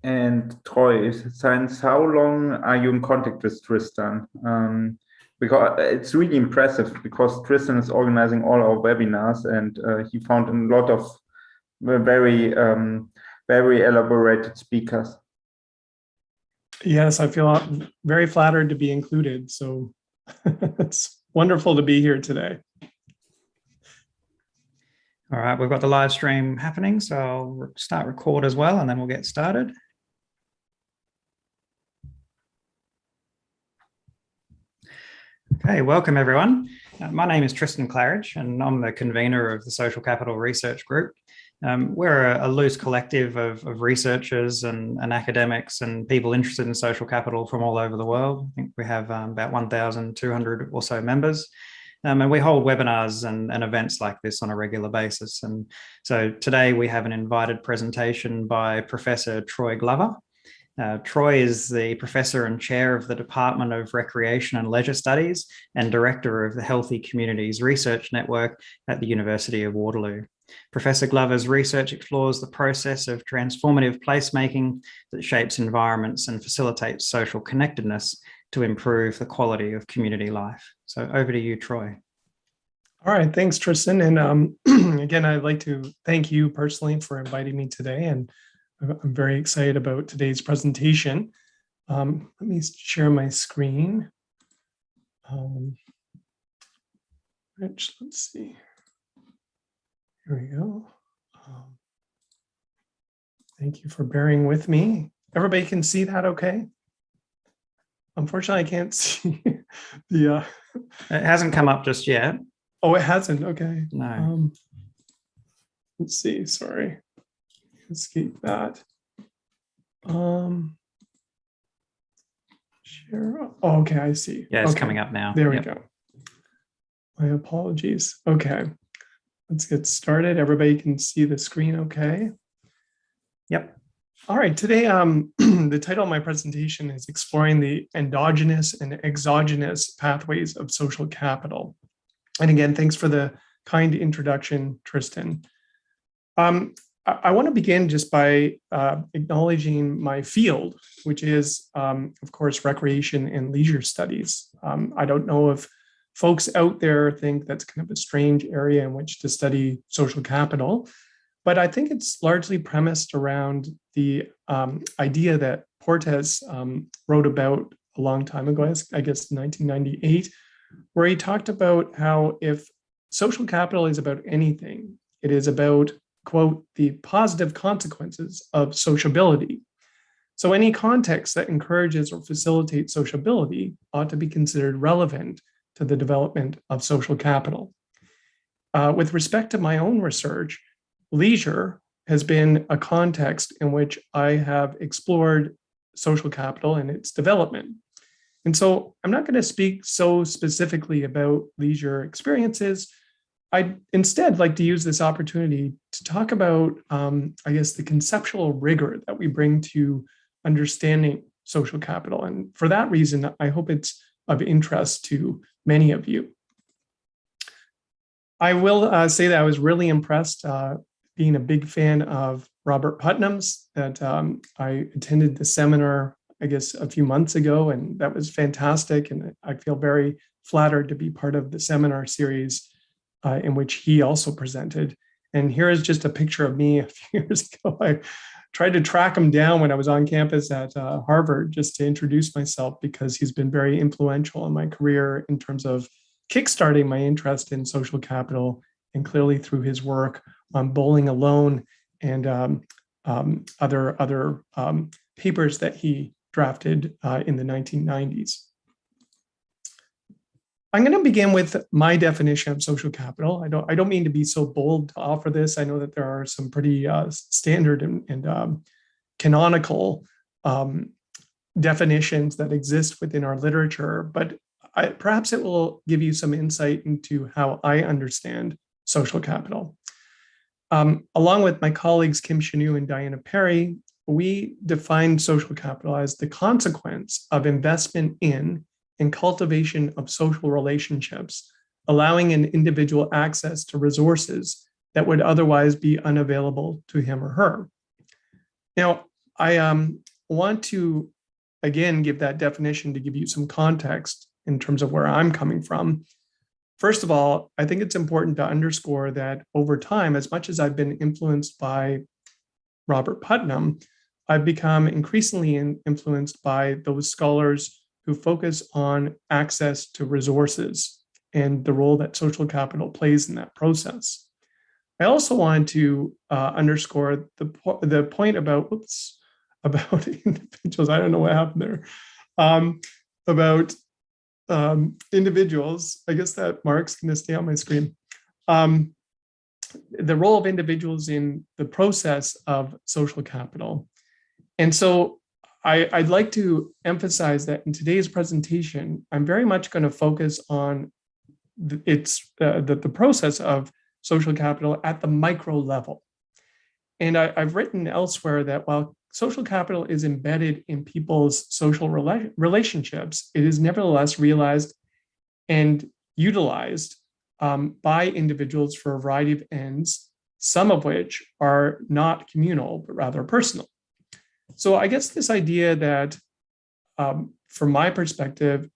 And Troy, since how long are you in contact with Tristan? Because it's really impressive, because Tristan is organizing all our webinars, and he found a lot of very elaborated speakers. Yes, I feel very flattered to be included. So it's wonderful to be here today. All right, we've got the live stream happening, so I'll start record as well, and then we'll get started. Okay, welcome everyone. My name is Tristan Claridge, and I'm the convener of the Social Capital Research Group. We're a loose collective of researchers and academics and people interested in social capital from all over the world. I think we have about 1,200 or so members. And we hold webinars and events like this on a regular basis. And so today we have an invited presentation by Professor Troy Glover. Troy is the professor and chair of the Department of Recreation and Leisure Studies and director of the Healthy Communities Research Network at the University of Waterloo. Professor Glover's research explores the process of transformative placemaking that shapes environments and facilitates social connectedness to improve the quality of community life. So over to you, Troy. All right, thanks, Tristan. And again, I'd like to thank you personally for inviting me today. And I'm very excited about today's presentation. Let me share my screen. Let's see. Here we go. Thank you for bearing with me. Everybody can see that okay? Unfortunately, I can't see the... It hasn't come up just yet. Oh, it hasn't, okay. No. Let's see, sorry. Escape that. Share. Oh, okay, I see. Yeah, it's okay. coming up now. There we go. My apologies. Okay, let's get started. Everybody can see the screen okay? Yep. All right, today the title of my presentation is Exploring the Endogenous and Exogenous Pathways of Social Capital. And again, thanks for the kind introduction, Tristan. I want to begin just by acknowledging my field, which is, of course, recreation and leisure studies. I don't know if folks out there think that's kind of a strange area in which to study social capital, but I think it's largely premised around the idea that Portes wrote about a long time ago, I guess 1998, where he talked about how if social capital is about anything, it is about, quote, the positive consequences of sociability. So any context that encourages or facilitates sociability ought to be considered relevant to the development of social capital. With respect to my own research, leisure has been a context in which I have explored social capital and its development. And so I'm not going to speak so specifically about leisure experiences. I'd instead like to use this opportunity to talk about, I guess, the conceptual rigor that we bring to understanding social capital. And for that reason, I hope it's of interest to many of you. I will say that I was really impressed, being a big fan of Robert Putnam's, that I attended the seminar, I guess, a few months ago, and that was fantastic. And I feel very flattered to be part of the seminar series in which he also presented. And here is just a picture of me a few years ago. I tried to track him down when I was on campus at Harvard just to introduce myself, because he's been very influential in my career in terms of kickstarting my interest in social capital, and clearly through his work on Bowling Alone and other papers that he drafted in the 1990s. I'm going to begin with my definition of social capital. I don't mean to be so bold to offer this. I know that there are some pretty standard and canonical definitions that exist within our literature, but perhaps it will give you some insight into how I understand social capital. Along with my colleagues Kim Chanu and Diana Perry, we define social capital as the consequence of investment in and cultivation of social relationships, allowing an individual access to resources that would otherwise be unavailable to him or her. Now, I want to, again, give that definition to give you some context in terms of where I'm coming from. First of all, I think it's important to underscore that over time, as much as I've been influenced by Robert Putnam, I've become increasingly influenced by those scholars who focus on access to resources and the role that social capital plays in that process. I also want to underscore the point about individuals. I don't know what happened there. About individuals. I guess that mark's going to stay on my screen. The role of individuals in the process of social capital. And so I'd like to emphasize that in today's presentation, I'm very much going to focus on the process of social capital at the micro level. And I've written elsewhere that while social capital is embedded in people's social relationships, it is nevertheless realized and utilized by individuals for a variety of ends, some of which are not communal, but rather personal. So I guess this idea that, from my perspective,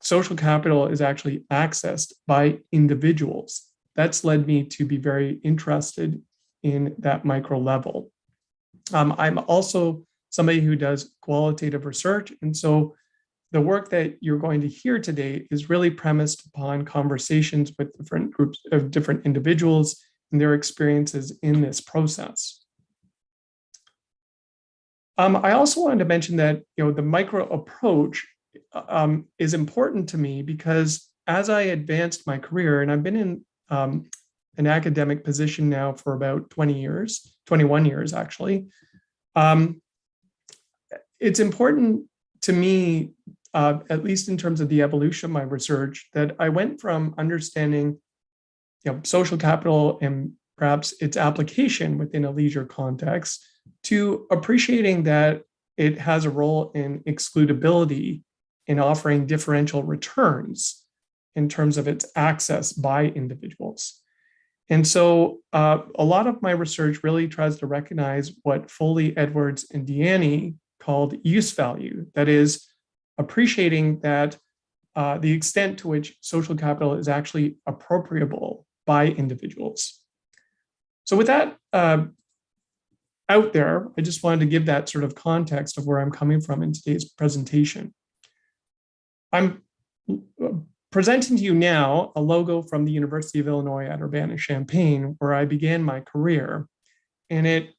social capital is actually accessed by individuals. That's led me to be very interested in that micro level. I'm also somebody who does qualitative research. And so the work that you're going to hear today is really premised upon conversations with different groups of different individuals and their experiences in this process. I also wanted to mention that the micro approach is important to me because as I advanced my career, and I've been in an academic position now for about 21 years actually, it's important to me, at least in terms of the evolution of my research, that I went from understanding social capital and perhaps its application within a leisure context to appreciating that it has a role in excludability in offering differential returns in terms of its access by individuals. And so a lot of my research really tries to recognize what Foley, Edwards, and Deaney called use value. That is, appreciating that the extent to which social capital is actually appropriable by individuals. So with that out there, I just wanted to give that sort of context of where I'm coming from in today's presentation. I'm presenting to you now a logo from the University of Illinois at Urbana-Champaign, where I began my career. And it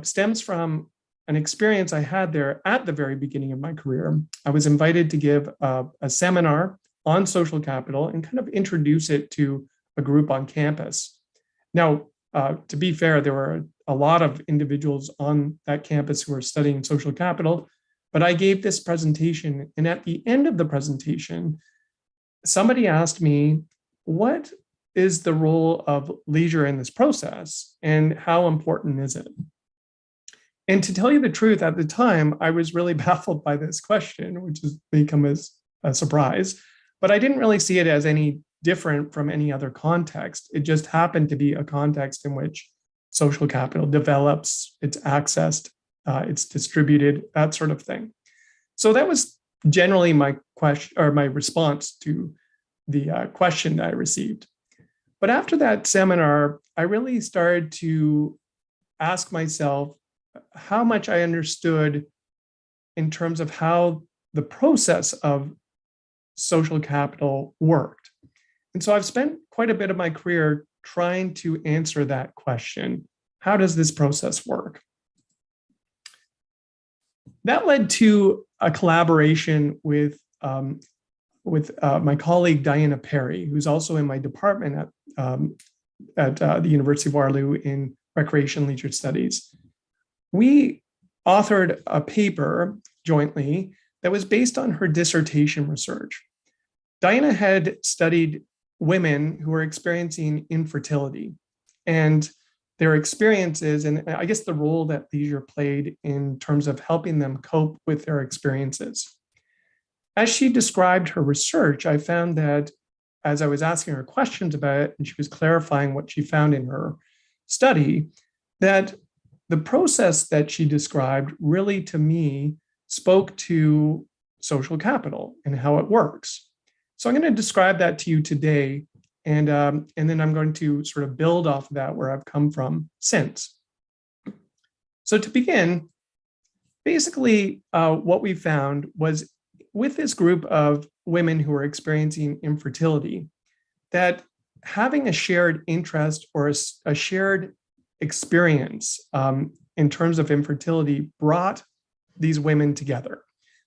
stems from an experience I had there at the very beginning of my career. I was invited to give a seminar on social capital and kind of introduce it to a group on campus. Now, to be fair, there were a lot of individuals on that campus who were studying social capital, but I gave this presentation, and at the end of the presentation, somebody asked me, what is the role of leisure in this process, and how important is it? And to tell you the truth, at the time, I was really baffled by this question, which has become as a surprise, but I didn't really see it as any different from any other context. It just happened to be a context in which social capital develops, it's accessed, it's distributed, that sort of thing. So that was generally my question, or my response to the question that I received. But after that seminar, I really started to ask myself how much I understood in terms of how the process of social capital worked. And so I've spent quite a bit of my career trying to answer that question. How does this process work? That led to a collaboration with my colleague Diana Perry, who's also in my department at the University of Waterloo in Recreation and Leisure Studies. We authored a paper jointly that was based on her dissertation research. Diana had studied women who were experiencing infertility and their experiences, and I guess the role that leisure played in terms of helping them cope with their experiences. as she described her research, I found that as I was asking her questions about it, and she was clarifying what she found in her study, that the process that she described really, to me, spoke to social capital and how it works. So I'm going to describe that to you today, and then I'm going to sort of build off of that where I've come from since. So to begin, basically, what we found was with this group of women who are experiencing infertility, that having a shared interest or a shared experience in terms of infertility brought these women together.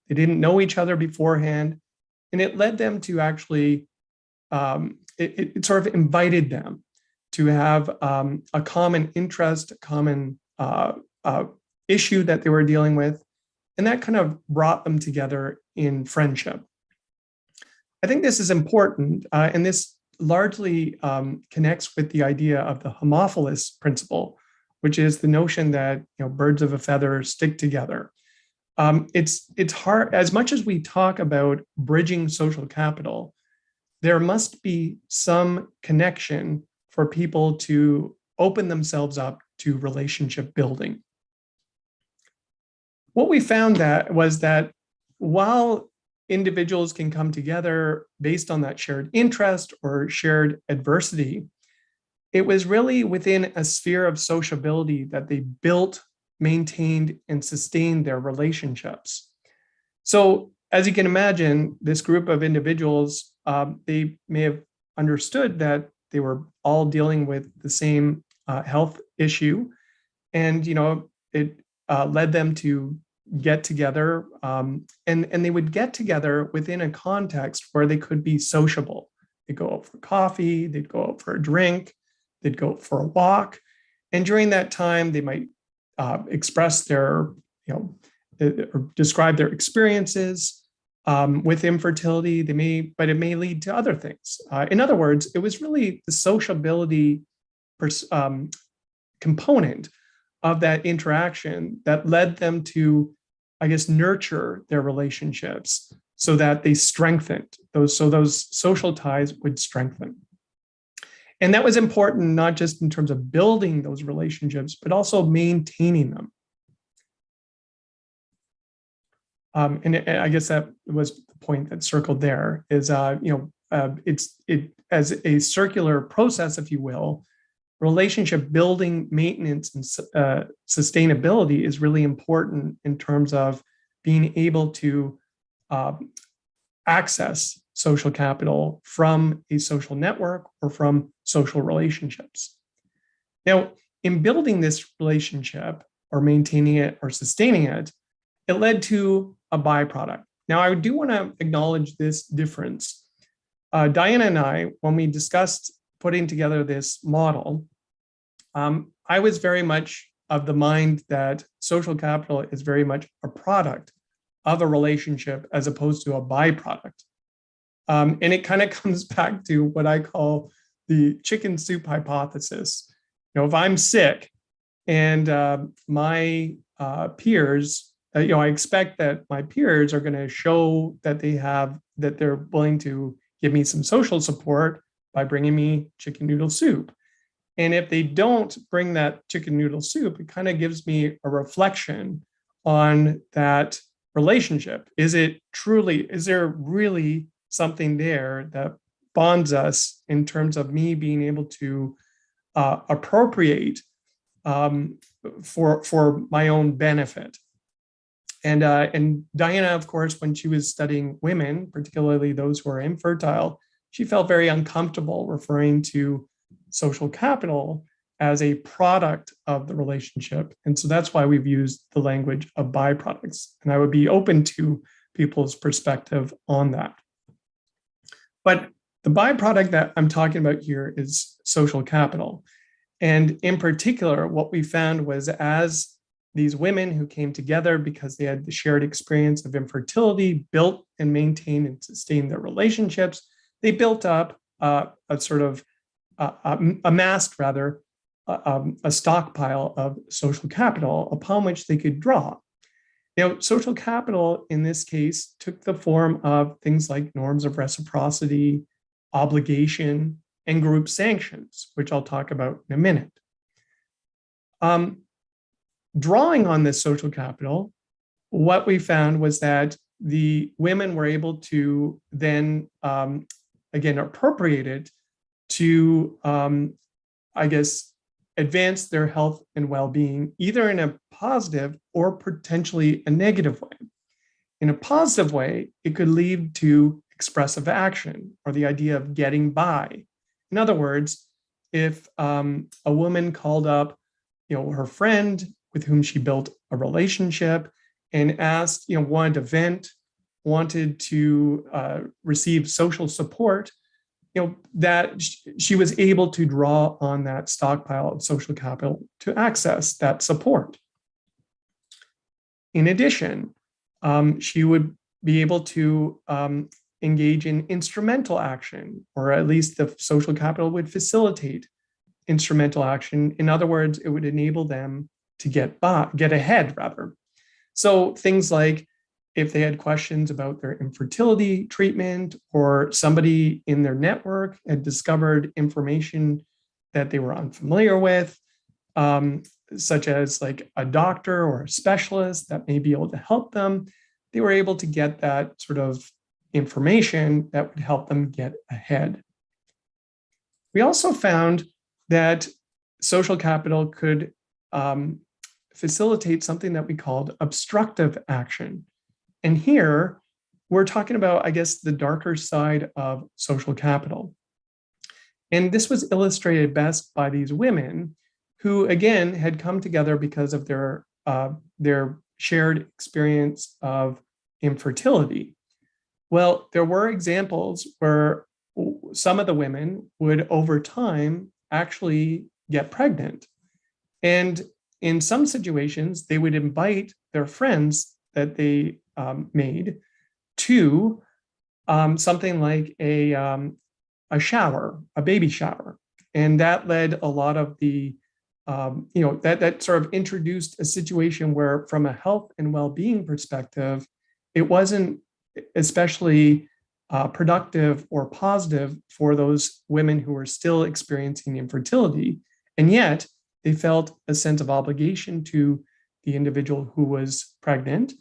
They didn't know each other beforehand, and it led them to actually, it sort of invited them to have a common interest, a common issue that they were dealing with, and that kind of brought them together in friendship. I think this is important, and this largely connects with the idea of the Homophilous principle, which is the notion that birds of a feather stick together. It's hard, as much as we talk about bridging social capital, there must be some connection for people to open themselves up to relationship building. What we found was that while individuals can come together based on that shared interest or shared adversity, it was really within a sphere of sociability that they built, maintained, and sustained their relationships. So as you can imagine, this group of individuals, they may have understood that they were all dealing with the same health issue, and it led them to get together, and they would get together within a context where they could be sociable. They'd go out for coffee, they'd go out for a drink, they'd go out for a walk, and during that time they might express their, or describe their experiences with infertility. But it may lead to other things. In other words, it was really the sociability component of that interaction that led them to, I guess, nurture their relationships so that they strengthened those. So those social ties would strengthen. And that was important, not just in terms of building those relationships, but also maintaining them. And I guess that was the point that circled there is, it as a circular process, if you will. Relationship building, maintenance, and sustainability is really important in terms of being able to access social capital from a social network or from social relationships. Now, in building this relationship or maintaining it or sustaining it, it led to a byproduct. Now, I do want to acknowledge this difference. Diana and I, when we discussed putting together this model, I was very much of the mind that social capital is very much a product of a relationship as opposed to a byproduct. And it kind of comes back to what I call the chicken soup hypothesis. If I'm sick and my peers, I expect that my peers are going to show that they're willing to give me some social support by bringing me chicken noodle soup. And if they don't bring that chicken noodle soup, it kind of gives me a reflection on that relationship. Is there really something there that bonds us in terms of me being able to appropriate for my own benefit? And Diana, of course, when she was studying women, particularly those who are infertile, she felt very uncomfortable referring to social capital as a product of the relationship. And so that's why we've used the language of byproducts. And I would be open to people's perspective on that. But the byproduct that I'm talking about here is social capital. And in particular, what we found was as these women who came together because they had the shared experience of infertility, built and maintained and sustained their relationships, they built up amassed a stockpile of social capital upon which they could draw. Social capital in this case took the form of things like norms of reciprocity, obligation, and group sanctions, which I'll talk about in a minute. Drawing on this social capital, what we found was that the women were able to then, again, appropriate it to, advance their health and well-being, either in a positive or potentially a negative way. In a positive way, it could lead to expressive action or the idea of getting by. In other words, if a woman called up, her friend with whom she built a relationship and asked, wanted to vent, wanted to receive social support, that she was able to draw on that stockpile of social capital to access that support. In addition, she would be able to engage in instrumental action, or at least the social capital would facilitate instrumental action. In other words, it would enable them to get ahead rather. So things like if they had questions about their infertility treatment, or somebody in their network had discovered information that they were unfamiliar with, such as like a doctor or a specialist that may be able to help them, they were able to get that sort of information that would help them get ahead. We also found that social capital could facilitate something that we called obstructive action. And here we're talking about, the darker side of social capital. And this was illustrated best by these women who, again, had come together because of their shared experience of infertility. Well, there were examples where some of the women would, over time, actually get pregnant. And in some situations, they would invite their friends that they made to something like a shower, a baby shower. And that led a lot of the, that sort of introduced a situation where, from a health and well-being perspective, it wasn't especially productive or positive for those women who were still experiencing infertility. And yet they felt a sense of obligation to the individual who was pregnant.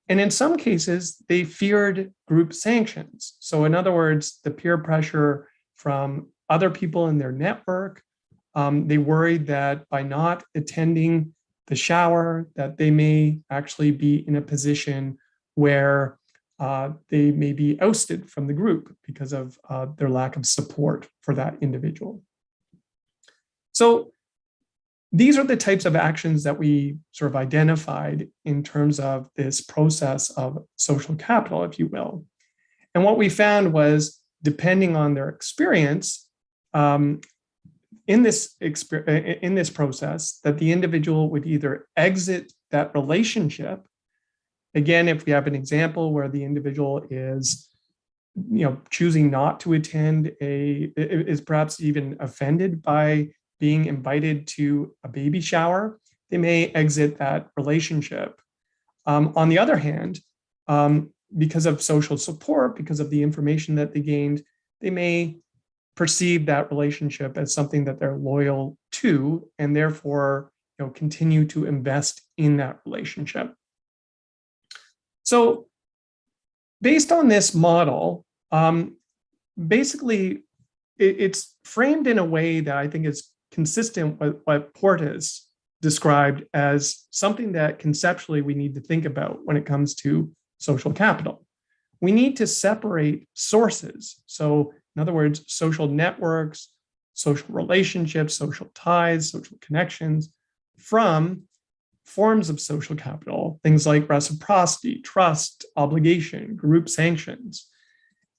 And in some cases, they feared group sanctions. So in other words, the peer pressure from other people in their network, they worried that by not attending the shower, that they may actually be in a position where they may be ousted from the group because of their lack of support for that individual. So these are the types of actions that we sort of identified in terms of this process of social capital, if you will. And what we found was, depending on their experience in this process, that the individual would either exit that relationship. Again, if we have an example where the individual is, choosing not to attend is perhaps even offended by being invited to a baby shower, they may exit that relationship. On the other hand, because of social support, because of the information that they gained, they may perceive that relationship as something that they're loyal to, and therefore, continue to invest in that relationship. So based on this model, basically it's framed in a way that I think is consistent with what Portes described as something that conceptually we need to think about when it comes to social capital. We need to separate sources. So in other words, social networks, social relationships, social ties, social connections, from forms of social capital, things like reciprocity, trust, obligation, group sanctions,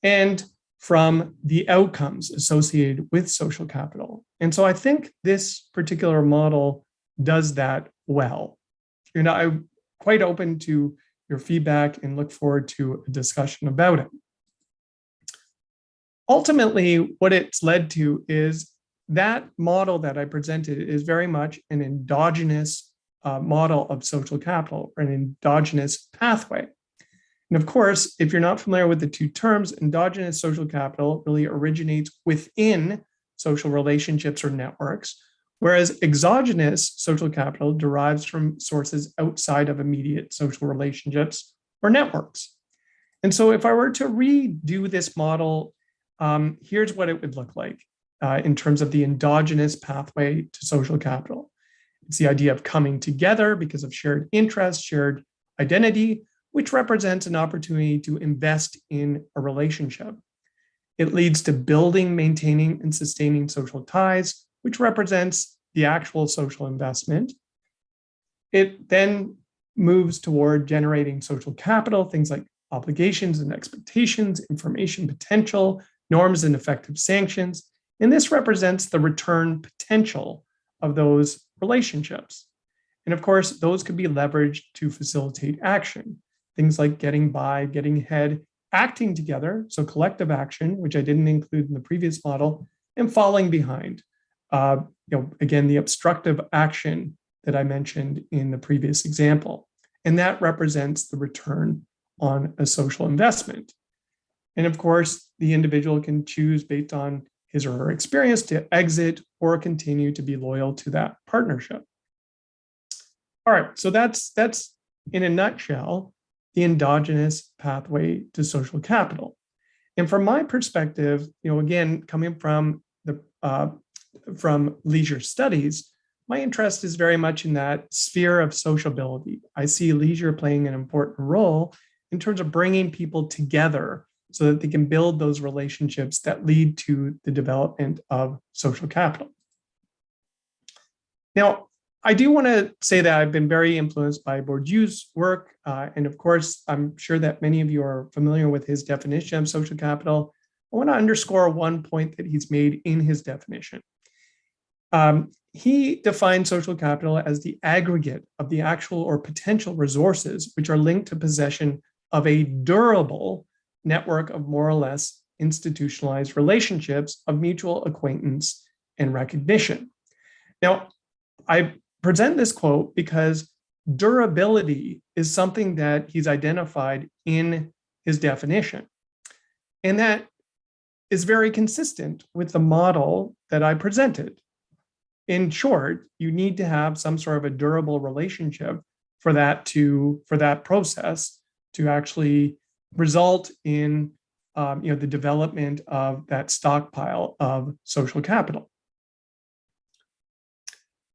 and from the outcomes associated with social capital. And so I think this particular model does that well. I'm quite open to your feedback and look forward to a discussion about it. Ultimately, what it's led to is that model that I presented is very much an endogenous model of social capital, or an endogenous pathway. And of course, if you're not familiar with the two terms, endogenous social capital really originates within social relationships or networks, whereas exogenous social capital derives from sources outside of immediate social relationships or networks. And so if I were to redo this model, here's what it would look like in terms of the endogenous pathway to social capital. It's the idea of coming together because of shared interests, shared identity, which represents an opportunity to invest in a relationship. It leads to building, maintaining, and sustaining social ties, which represents the actual social investment. It then moves toward generating social capital, things like obligations and expectations, information potential, norms and effective sanctions. And this represents the return potential of those relationships. And of course, those could be leveraged to facilitate action. Things like getting by, getting ahead, acting together, so collective action, which I didn't include in the previous model, and falling behind. Again, the obstructive action that I mentioned in the previous example. And that represents the return on a social investment. And of course, the individual can choose based on his or her experience to exit or continue to be loyal to that partnership. All right, so that's in a nutshell, the endogenous pathway to social capital. And from my perspective, again, coming from leisure studies, my interest is very much in that sphere of sociability. I see leisure playing an important role in terms of bringing people together so that they can build those relationships that lead to the development of social capital. Now, I do want to say that I've been very influenced by Bourdieu's work. And of course, I'm sure that many of you are familiar with his definition of social capital. I want to underscore one point that he's made in his definition. He defines social capital as the aggregate of the actual or potential resources which are linked to possession of a durable network of more or less institutionalized relationships of mutual acquaintance and recognition. Now, I present this quote because durability is something that he's identified in his definition. And that is very consistent with the model that I presented. In short, you need to have some sort of a durable relationship for that process to actually result in the development of that stockpile of social capital.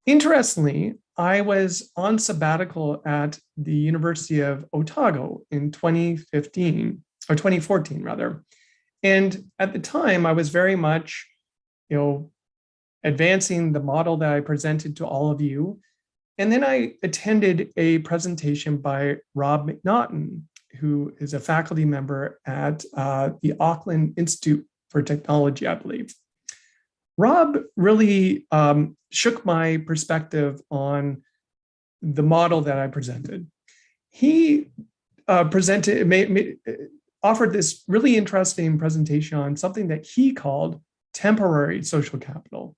Interestingly, I was on sabbatical at the University of Otago in 2014 rather. And at the time, I was very much, advancing the model that I presented to all of you. And then I attended a presentation by Rob McNaughton, who is a faculty member at the Auckland Institute for Technology, I believe. Rob really shook my perspective on the model that I presented. He offered this really interesting presentation on something that he called temporary social capital.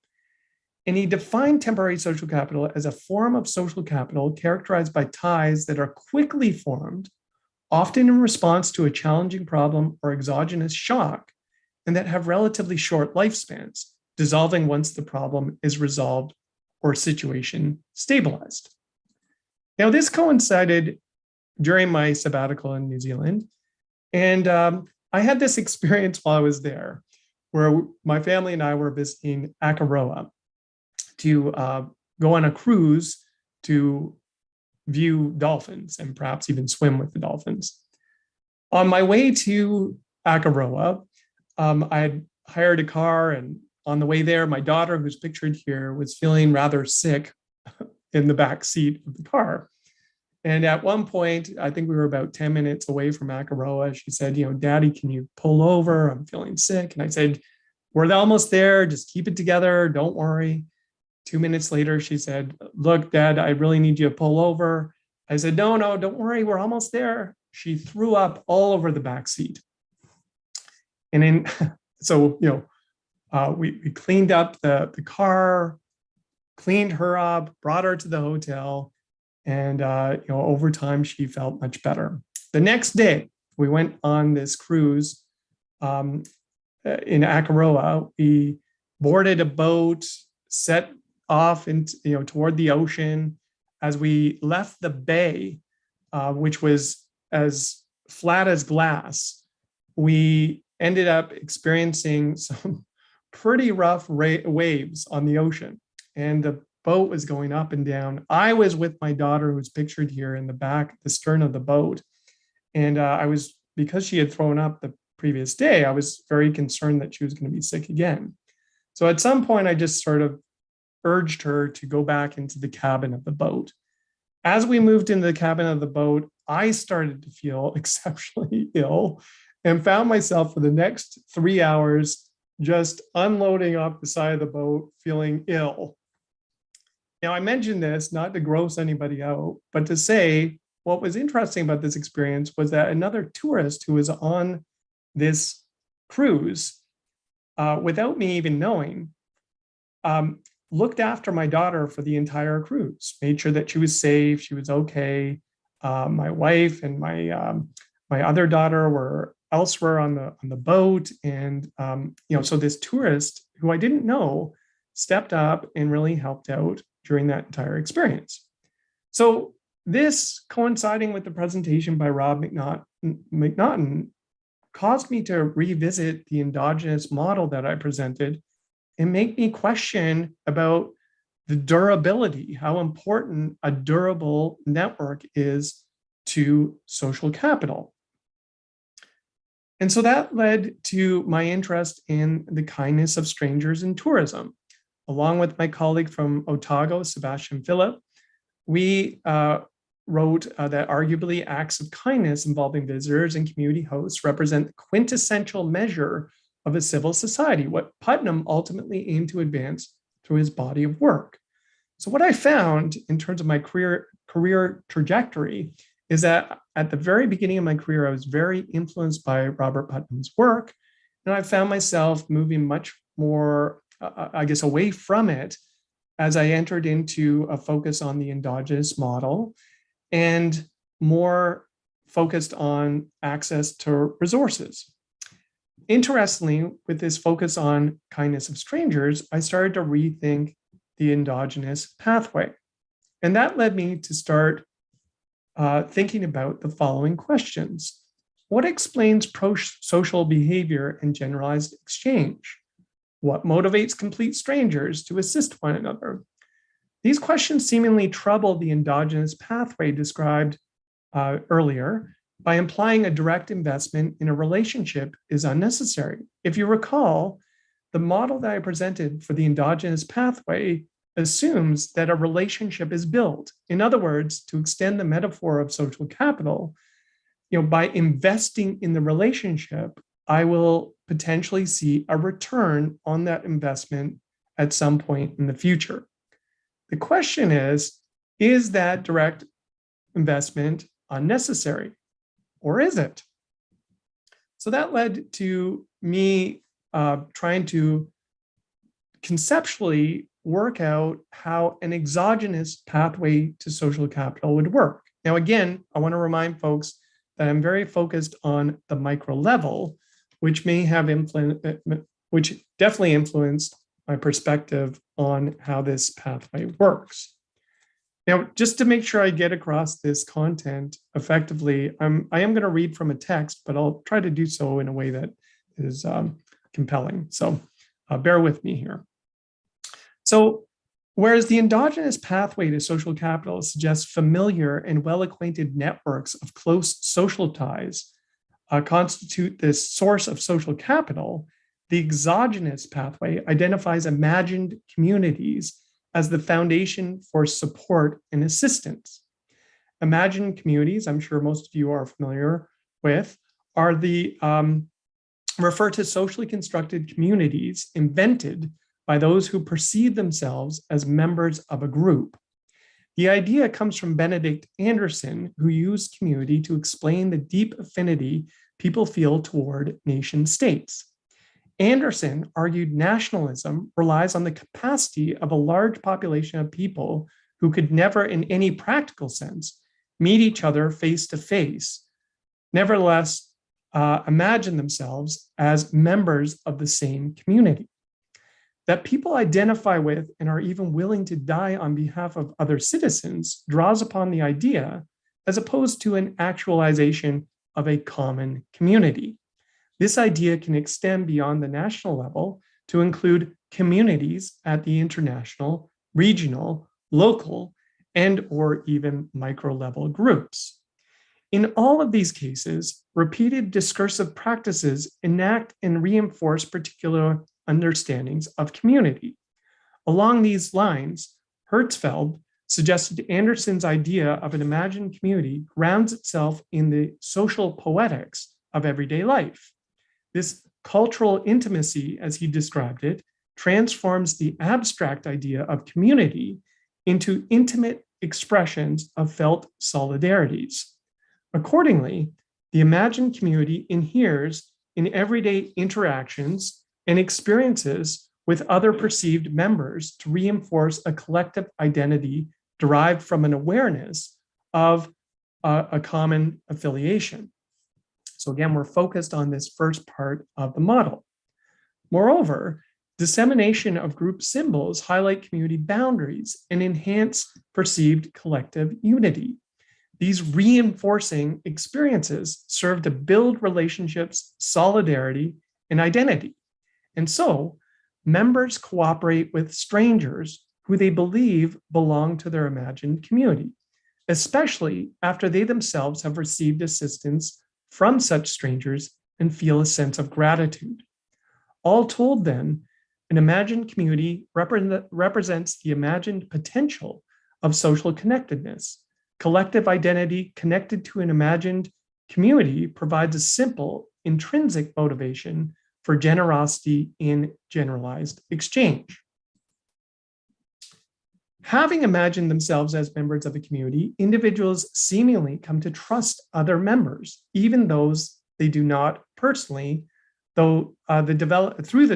And he defined temporary social capital as a form of social capital characterized by ties that are quickly formed, often in response to a challenging problem or exogenous shock, and that have relatively short lifespans, dissolving once the problem is resolved or situation stabilized. Now, this coincided during my sabbatical in New Zealand. And I had this experience while I was there, where my family and I were visiting Akaroa to go on a cruise to view dolphins and perhaps even swim with the dolphins. On my way to Akaroa, I had hired a car, and on the way there, my daughter, who's pictured here, was feeling rather sick in the back seat of the car. And at one point, I think we were about 10 minutes away from Akaroa. She said, Daddy, can you pull over? I'm feeling sick. And I said, we're almost there. Just keep it together. Don't worry. 2 minutes later, she said, look, Dad, I really need you to pull over. I said, no, don't worry. We're almost there. She threw up all over the back seat. And then, we cleaned up the car, cleaned her up, brought her to the hotel. And over time, she felt much better. The next day, we went on this cruise in Akaroa. We boarded a boat, set off into, toward the ocean. As we left the bay, which was as flat as glass, we ended up experiencing some pretty rough waves on the ocean. And the boat was going up and down. I was with my daughter, who's pictured here in the back, the stern of the boat. And because she had thrown up the previous day, I was very concerned that she was going to be sick again. So at some point, I just sort of urged her to go back into the cabin of the boat. As we moved into the cabin of the boat, I started to feel exceptionally ill and found myself for the next 3 hours just unloading off the side of the boat, feeling ill. Now, I mentioned this not to gross anybody out, but to say what was interesting about this experience was that another tourist who was on this cruise, without me even knowing, looked after my daughter for the entire cruise, made sure that she was safe, she was okay. My wife and my other daughter were elsewhere on the boat, and so this tourist who I didn't know stepped up and really helped out during that entire experience. So this, coinciding with the presentation by Rob McNaughton, caused me to revisit the endogenous model that I presented and make me question about the durability, how important a durable network is to social capital. And so that led to my interest in the kindness of strangers in tourism. Along with my colleague from Otago, Sebastian Philip, we wrote that arguably acts of kindness involving visitors and community hosts represent the quintessential measure of a civil society, what Putnam ultimately aimed to advance through his body of work. So what I found in terms of my career trajectory is that at the very beginning of my career, I was very influenced by Robert Putnam's work, and I found myself moving much more, away from it as I entered into a focus on the endogenous model and more focused on access to resources. Interestingly, with this focus on kindness of strangers, I started to rethink the endogenous pathway. And that led me to start thinking about the following questions. What explains prosocial behavior and generalized exchange? What motivates complete strangers to assist one another? These questions seemingly trouble the endogenous pathway described earlier by implying a direct investment in a relationship is unnecessary. If you recall, the model that I presented for the endogenous pathway assumes that a relationship is built. In other words, to extend the metaphor of social capital, by investing in the relationship, I will potentially see a return on that investment at some point in the future. The question is that direct investment unnecessary, or is it? So that led to me trying to conceptually work out how an exogenous pathway to social capital would work. Now, again, I want to remind folks that I'm very focused on the micro level, which may have which definitely influenced my perspective on how this pathway works. Now, just to make sure I get across this content effectively, I am going to read from a text, but I'll try to do so in a way that is compelling. So bear with me here. So whereas the endogenous pathway to social capital suggests familiar and well-acquainted networks of close social ties constitute this source of social capital, the exogenous pathway identifies imagined communities as the foundation for support and assistance. Imagined communities, I'm sure most of you are familiar with, are the refer to socially constructed communities invented by those who perceive themselves as members of a group. The idea comes from Benedict Anderson, who used community to explain the deep affinity people feel toward nation states. Anderson argued nationalism relies on the capacity of a large population of people who could never, in any practical sense, meet each other face to face, nevertheless imagine themselves as members of the same community. That people identify with and are even willing to die on behalf of other citizens draws upon the idea as opposed to an actualization of a common community. This idea can extend beyond the national level to include communities at the international, regional, local, and or even micro-level groups. In all of these cases, repeated discursive practices enact and reinforce particular understandings of community. Along these lines, Hertzfeld suggested Anderson's idea of an imagined community grounds itself in the social poetics of everyday life. This cultural intimacy, as he described it, transforms the abstract idea of community into intimate expressions of felt solidarities. Accordingly, the imagined community inheres in everyday interactions and experiences with other perceived members to reinforce a collective identity derived from an awareness of a common affiliation. So again, we're focused on this first part of the model. Moreover, dissemination of group symbols highlight community boundaries and enhance perceived collective unity. These reinforcing experiences serve to build relationships, solidarity, and identity. And so, members cooperate with strangers who they believe belong to their imagined community, especially after they themselves have received assistance from such strangers and feel a sense of gratitude. All told, then, an imagined community represents the imagined potential of social connectedness. Collective identity connected to an imagined community provides a simple, intrinsic motivation for generosity in generalized exchange. Having imagined themselves as members of a community, individuals seemingly come to trust other members, even those they do not personally, through the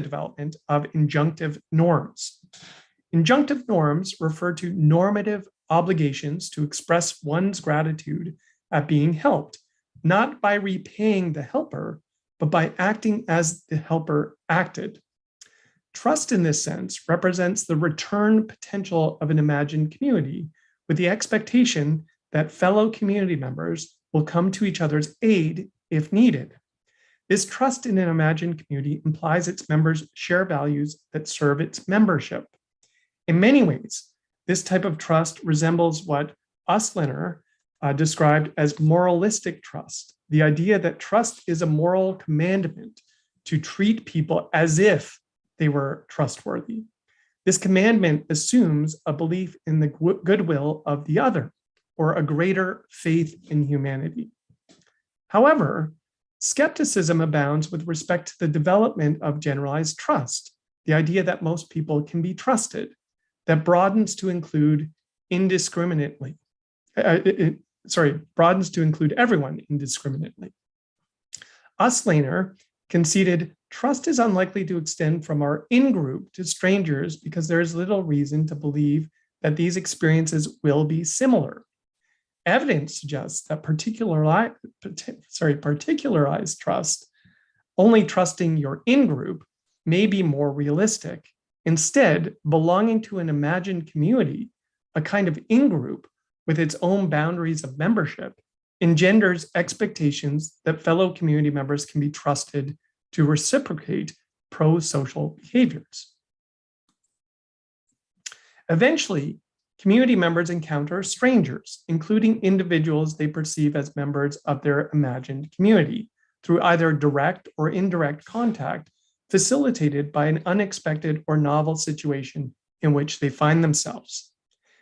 development of injunctive norms. Injunctive norms refer to normative obligations to express one's gratitude at being helped, not by repaying the helper, but by acting as the helper acted. Trust in this sense represents the return potential of an imagined community with the expectation that fellow community members will come to each other's aid if needed. This trust in an imagined community implies its members share values that serve its membership. In many ways, this type of trust resembles what Ustliner described as moralistic trust, the idea that trust is a moral commandment to treat people as if they were trustworthy. This commandment assumes a belief in the goodwill of the other, or a greater faith in humanity. However, skepticism abounds with respect to the development of generalized trust, the idea that most people can be trusted, that broadens to include indiscriminately. Broadens to include everyone indiscriminately. Ustliner conceded trust is unlikely to extend from our in-group to strangers because there is little reason to believe that these experiences will be similar. Evidence suggests that particularized trust, only trusting your in-group, may be more realistic. Instead, belonging to an imagined community, a kind of in-group with its own boundaries of membership, engenders expectations that fellow community members can be trusted to reciprocate prosocial behaviors. Eventually, community members encounter strangers, including individuals they perceive as members of their imagined community, through either direct or indirect contact facilitated by an unexpected or novel situation in which they find themselves.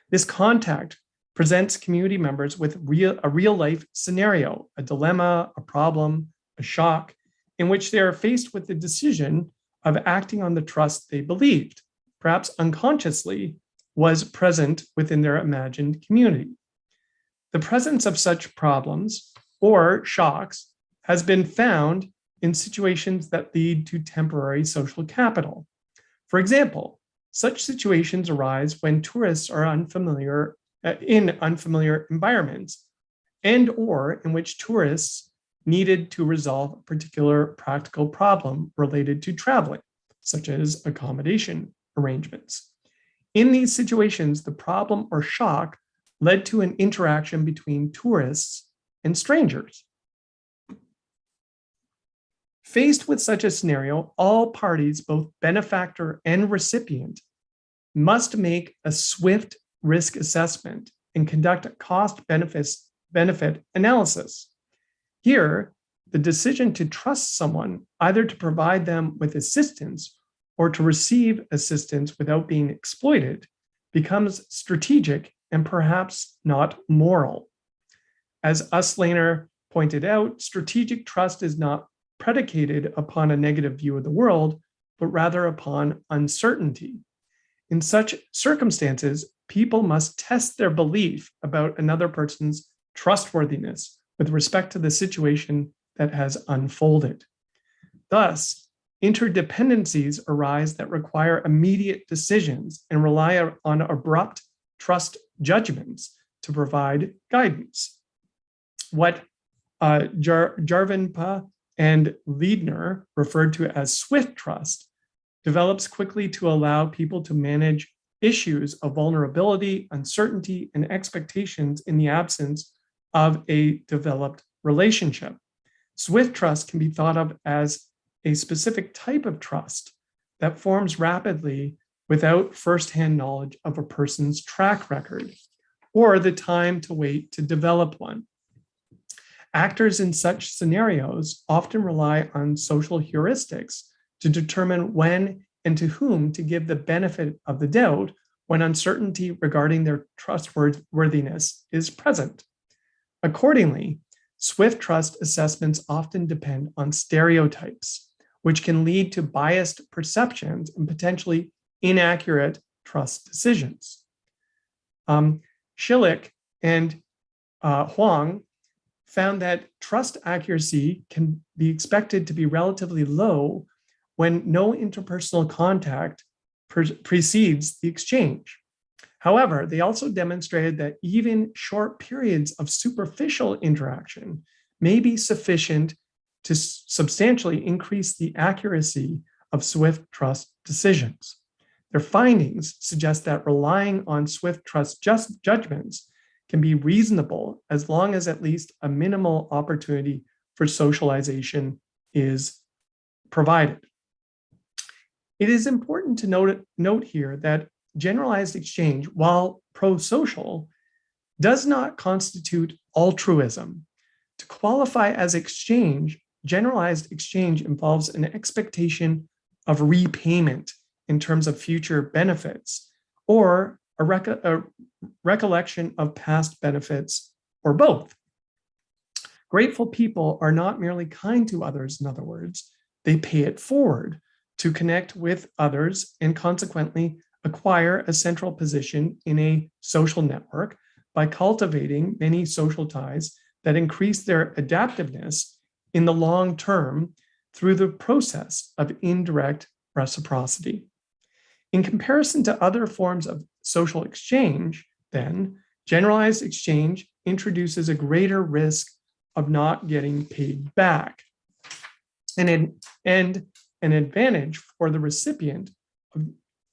This contact presents community members with a real-life scenario, a dilemma, a problem, a shock, in which they are faced with the decision of acting on the trust they believed, perhaps unconsciously, was present within their imagined community. The presence of such problems or shocks has been found in situations that lead to temporary social capital. For example, Such situations arise when tourists are in unfamiliar environments, and or in which tourists needed to resolve a particular practical problem related to traveling, such as accommodation arrangements. In these situations, the problem or shock led to an interaction between tourists and strangers. Faced with such a scenario, all parties, both benefactor and recipient, must make a swift risk assessment and conduct a cost-benefit analysis. Here, the decision to trust someone, either to provide them with assistance or to receive assistance without being exploited, becomes strategic and perhaps not moral. As Uslaner pointed out, strategic trust is not predicated upon a negative view of the world, but rather upon uncertainty. In such circumstances, people must test their belief about another person's trustworthiness with respect to the situation that has unfolded. Thus, interdependencies arise that require immediate decisions and rely on abrupt trust judgments to provide guidance. What Jarvenpa and Liedner referred to as swift trust develops quickly to allow people to manage issues of vulnerability, uncertainty, and expectations in the absence of a developed relationship. Swift trust can be thought of as a specific type of trust that forms rapidly without firsthand knowledge of a person's track record or the time to wait to develop one. Actors in such scenarios often rely on social heuristics to determine when and to whom to give the benefit of the doubt when uncertainty regarding their trustworthiness is present. Accordingly, swift trust assessments often depend on stereotypes, which can lead to biased perceptions and potentially inaccurate trust decisions. Schillick and Huang found that trust accuracy can be expected to be relatively low when no interpersonal contact precedes the exchange. However, they also demonstrated that even short periods of superficial interaction may be sufficient to substantially increase the accuracy of swift trust decisions. Their findings suggest that relying on swift trust judgments can be reasonable as long as at least a minimal opportunity for socialization is provided. It is important to note here that generalized exchange, while prosocial, does not constitute altruism. To qualify as exchange, generalized exchange involves an expectation of repayment in terms of future benefits, or a recollection of past benefits, or both. Grateful people are not merely kind to others, in other words, they pay it forward to connect with others and consequently acquire a central position in a social network by cultivating many social ties that increase their adaptiveness in the long term through the process of indirect reciprocity. In comparison to other forms of social exchange, then, generalized exchange introduces a greater risk of not getting paid back, and an advantage for the recipient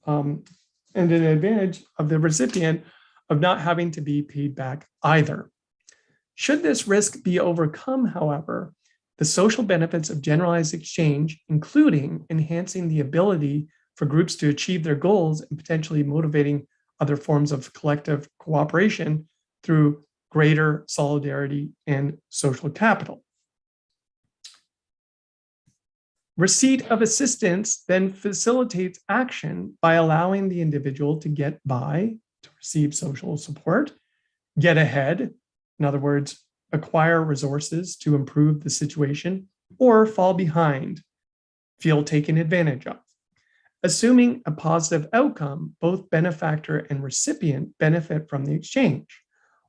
of not having to be paid back either. Should this risk be overcome, however, the social benefits of generalized exchange, including enhancing the ability for groups to achieve their goals and potentially motivating other forms of collective cooperation through greater solidarity and social capital. Receipt of assistance then facilitates action by allowing the individual to get by, to receive social support, get ahead, in other words, acquire resources to improve the situation, or fall behind, feel taken advantage of. Assuming a positive outcome, both benefactor and recipient benefit from the exchange.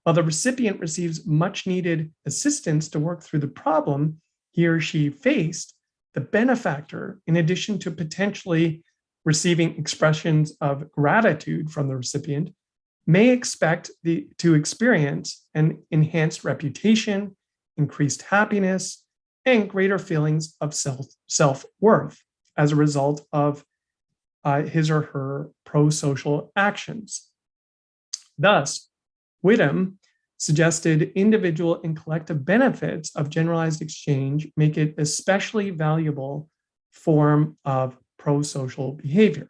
While the recipient receives much needed assistance to work through the problem he or she faced, the benefactor, in addition to potentially receiving expressions of gratitude from the recipient may expect to experience an enhanced reputation, increased happiness, and greater feelings of self-worth as a result of his or her prosocial actions. Thus, Whittam suggested individual and collective benefits of generalized exchange make it especially valuable form of prosocial behavior.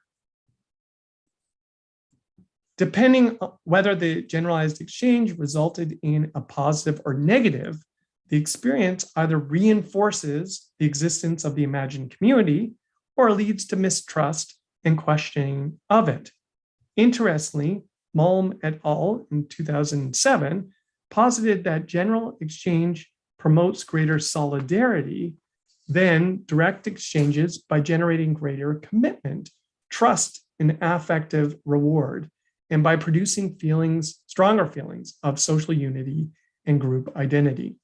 Depending on whether the generalized exchange resulted in a positive or negative, the experience either reinforces the existence of the imagined community or leads to mistrust and questioning of it. Interestingly, Malm et al. In 2007 posited that general exchange promotes greater solidarity than direct exchanges by generating greater commitment, trust, and affective reward, and by producing stronger feelings of social unity and group identity.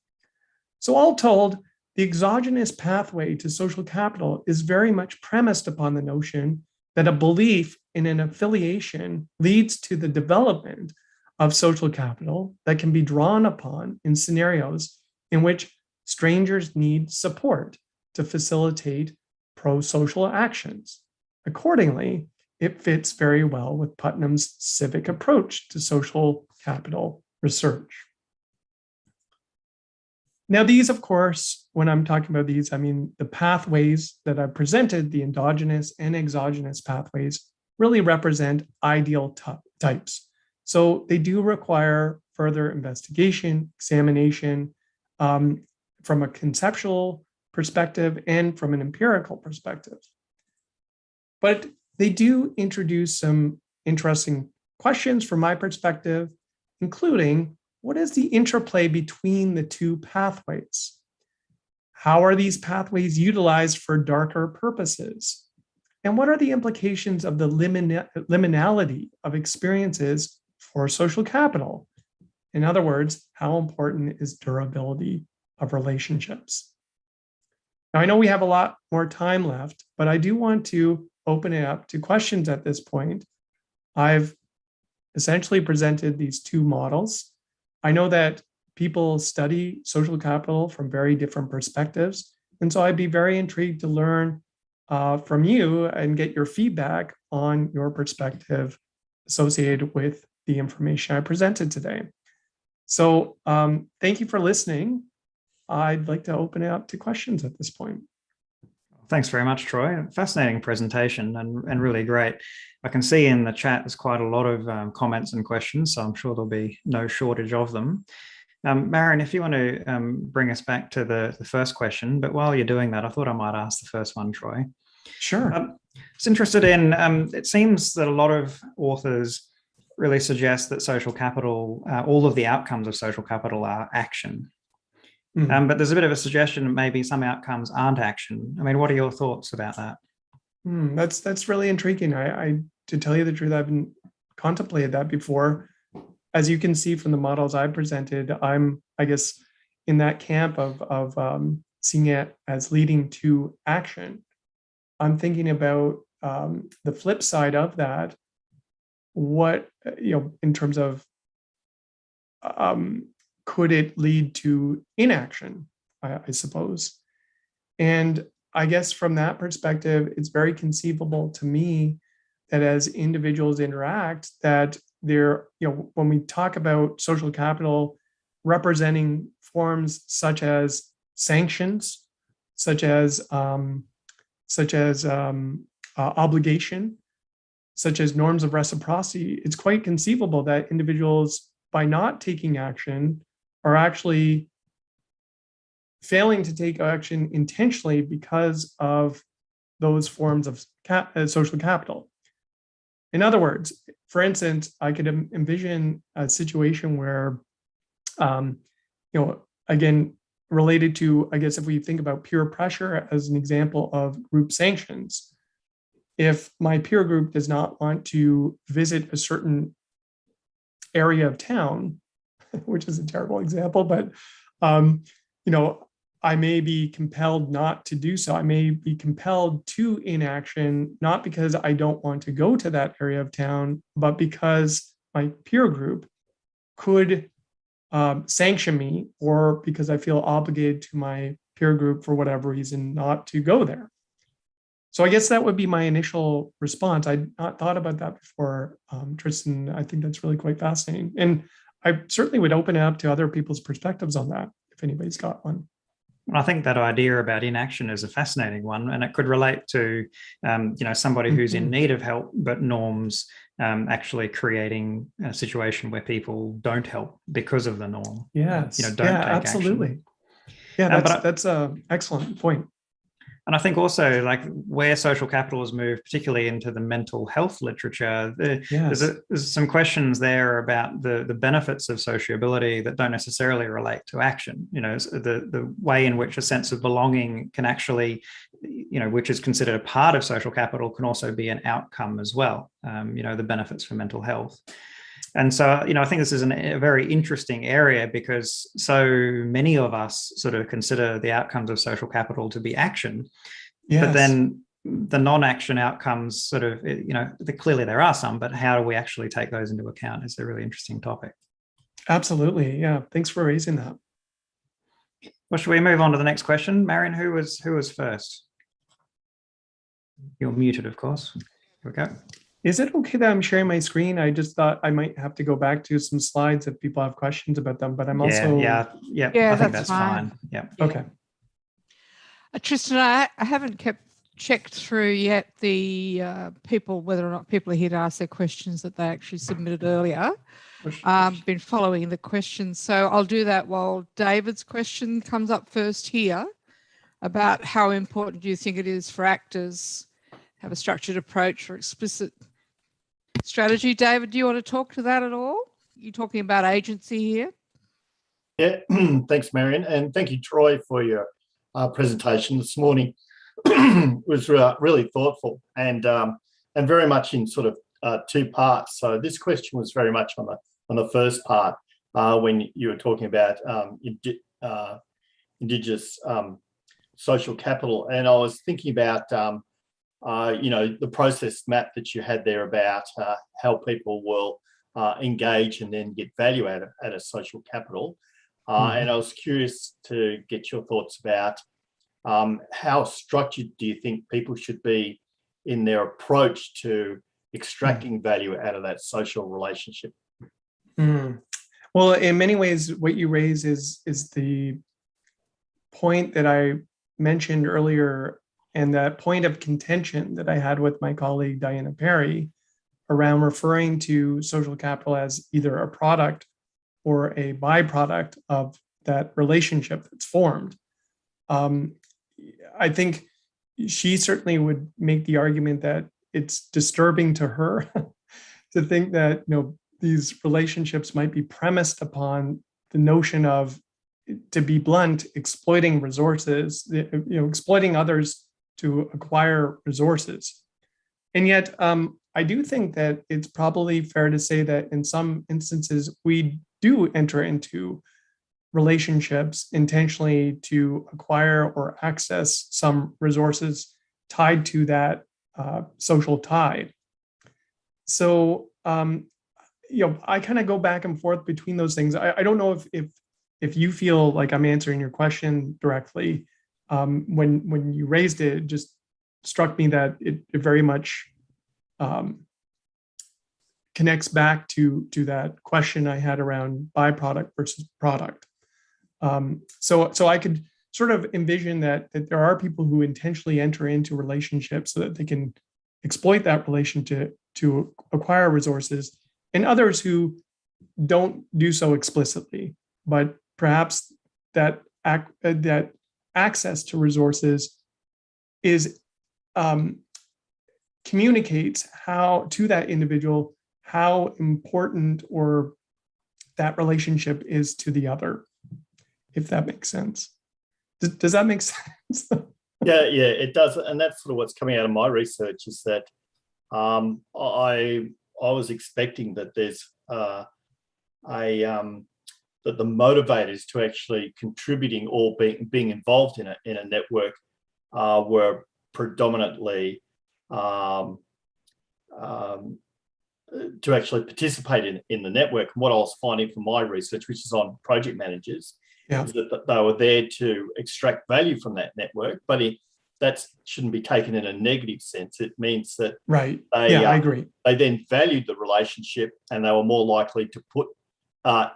So all told, the exogenous pathway to social capital is very much premised upon the notion that a belief in an affiliation leads to the development of social capital that can be drawn upon in scenarios in which strangers need support to facilitate prosocial actions. Accordingly, it fits very well with Putnam's civic approach to social capital research. Now, these, of course, when I'm talking about these, I mean the pathways that I've presented, the endogenous and exogenous pathways, really represent ideal types. So they do require further investigation, examination from a conceptual perspective and from an empirical perspective. But they do introduce some interesting questions from my perspective, including what is the interplay between the two pathways? How are these pathways utilized for darker purposes? And what are the implications of the liminality of experiences for social capital? In other words, how important is durability of relationships? Now, I know we have a lot more time left, but I do want to open it up to questions at this point. I've essentially presented these two models. I know that people study social capital from very different perspectives. And so I'd be very intrigued to learn from you and get your feedback on your perspective associated with the information I presented today. So thank you for listening. I'd like to open it up to questions at this point. Thanks very much, Troy. Fascinating presentation and really great. I can see in the chat there's quite a lot of comments and questions, so I'm sure there'll be no shortage of them. Marion, if you want to bring us back to the first question, but while you're doing that, I thought I might ask the first one, Troy. Sure. I was interested in, it seems that a lot of authors really suggest that social capital, all of the outcomes of social capital are action. But there's a bit of a suggestion that maybe some outcomes aren't action. I mean, what are your thoughts about that? That's really intriguing. I to tell you the truth, I haven't contemplated that before. As you can see from the models I presented, I'm, I guess, in that camp of seeing it as leading to action. I'm thinking about the flip side of that. What, in terms of could it lead to inaction, I suppose. And I guess from that perspective, it's very conceivable to me that as individuals interact, that they're, when we talk about social capital representing forms such as sanctions, such as obligation, such as norms of reciprocity, it's quite conceivable that individuals, by not taking action, are actually failing to take action intentionally because of those forms of social capital. In other words, for instance, I could envision a situation where, again, related to, I guess, if we think about peer pressure as an example of group sanctions, if my peer group does not want to visit a certain area of town, which is a terrible example, but, I may be compelled not to do so. I may be compelled to inaction, not because I don't want to go to that area of town, but because my peer group could sanction me, or because I feel obligated to my peer group for whatever reason not to go there. So I guess that would be my initial response. I'd not thought about that before, Tristan. I think that's really quite fascinating. And I certainly would open it up to other people's perspectives on that, if anybody's got one. I think that idea about inaction is a fascinating one, and it could relate to, somebody who's in need of help, but norms actually creating a situation where people don't help because of the norm. Yes, don't take absolutely. action. Yeah, that's an excellent point. And I think also, like, where social capital has moved, particularly into the mental health literature, there's some questions there about the benefits of sociability that don't necessarily relate to action. The way in which a sense of belonging can actually, which is considered a part of social capital, can also be an outcome as well. The benefits for mental health. And so, I think this is a very interesting area, because so many of us sort of consider the outcomes of social capital to be action. Yes. But then the non-action outcomes sort of, clearly there are some, but how do we actually take those into account is a really interesting topic. Absolutely. Yeah. Thanks for raising that. Well, should we move on to the next question? Marion, who was first? You're muted, of course. Here we go. Is it okay that I'm sharing my screen? I just thought I might have to go back to some slides if people have questions about them, but I'm also... Yeah, I think that's fine. Yeah. Okay. Tristan, I haven't checked through yet the people, whether or not people are here to ask their questions that they actually submitted earlier. Been following the questions. So I'll do that while David's question comes up first here about how important do you think it is for actors have a structured approach or explicit strategy. David, do you want to talk to that at all? You're talking about agency here. Yeah, thanks, Marion, and thank you, Troy, for your presentation this morning. It was really thoughtful and very much in sort of two parts. So this question was very much on the first part when you were talking about Indigenous social capital, and I was thinking about the process map that you had there about how people will engage and then get value out of a social capital. And I was curious to get your thoughts about how structured do you think people should be in their approach to extracting value out of that social relationship? Well, in many ways, what you raise is the point that I mentioned earlier, and that point of contention that I had with my colleague Diana Perry around referring to social capital as either a product or a byproduct of that relationship that's formed. I think she certainly would make the argument that it's disturbing to her to think that these relationships might be premised upon the notion of, to be blunt, exploiting resources, exploiting others to acquire resources. And yet, I do think that it's probably fair to say that in some instances, we do enter into relationships intentionally to acquire or access some resources tied to that social tie. So, I kind of go back and forth between those things. I don't know if you feel like I'm answering your question directly. When you raised it, it just struck me that it very much connects back to that question I had around byproduct versus product. So I could sort of envision that there are people who intentionally enter into relationships so that they can exploit that relationship to acquire resources, and others who don't do so explicitly, but perhaps that access to resources is communicates how to that individual how important or that relationship is to the other, if that makes sense. Does that make sense? Yeah, it does, and that's sort of what's coming out of my research is that I was expecting that there's the that the motivators to actually contributing or being involved in a network were predominantly to actually participate in the network. And what I was finding from my research, which is on project managers, is that they were there to extract value from that network, but that shouldn't be taken in a negative sense. It means that I agree. They then valued the relationship, and they were more likely to put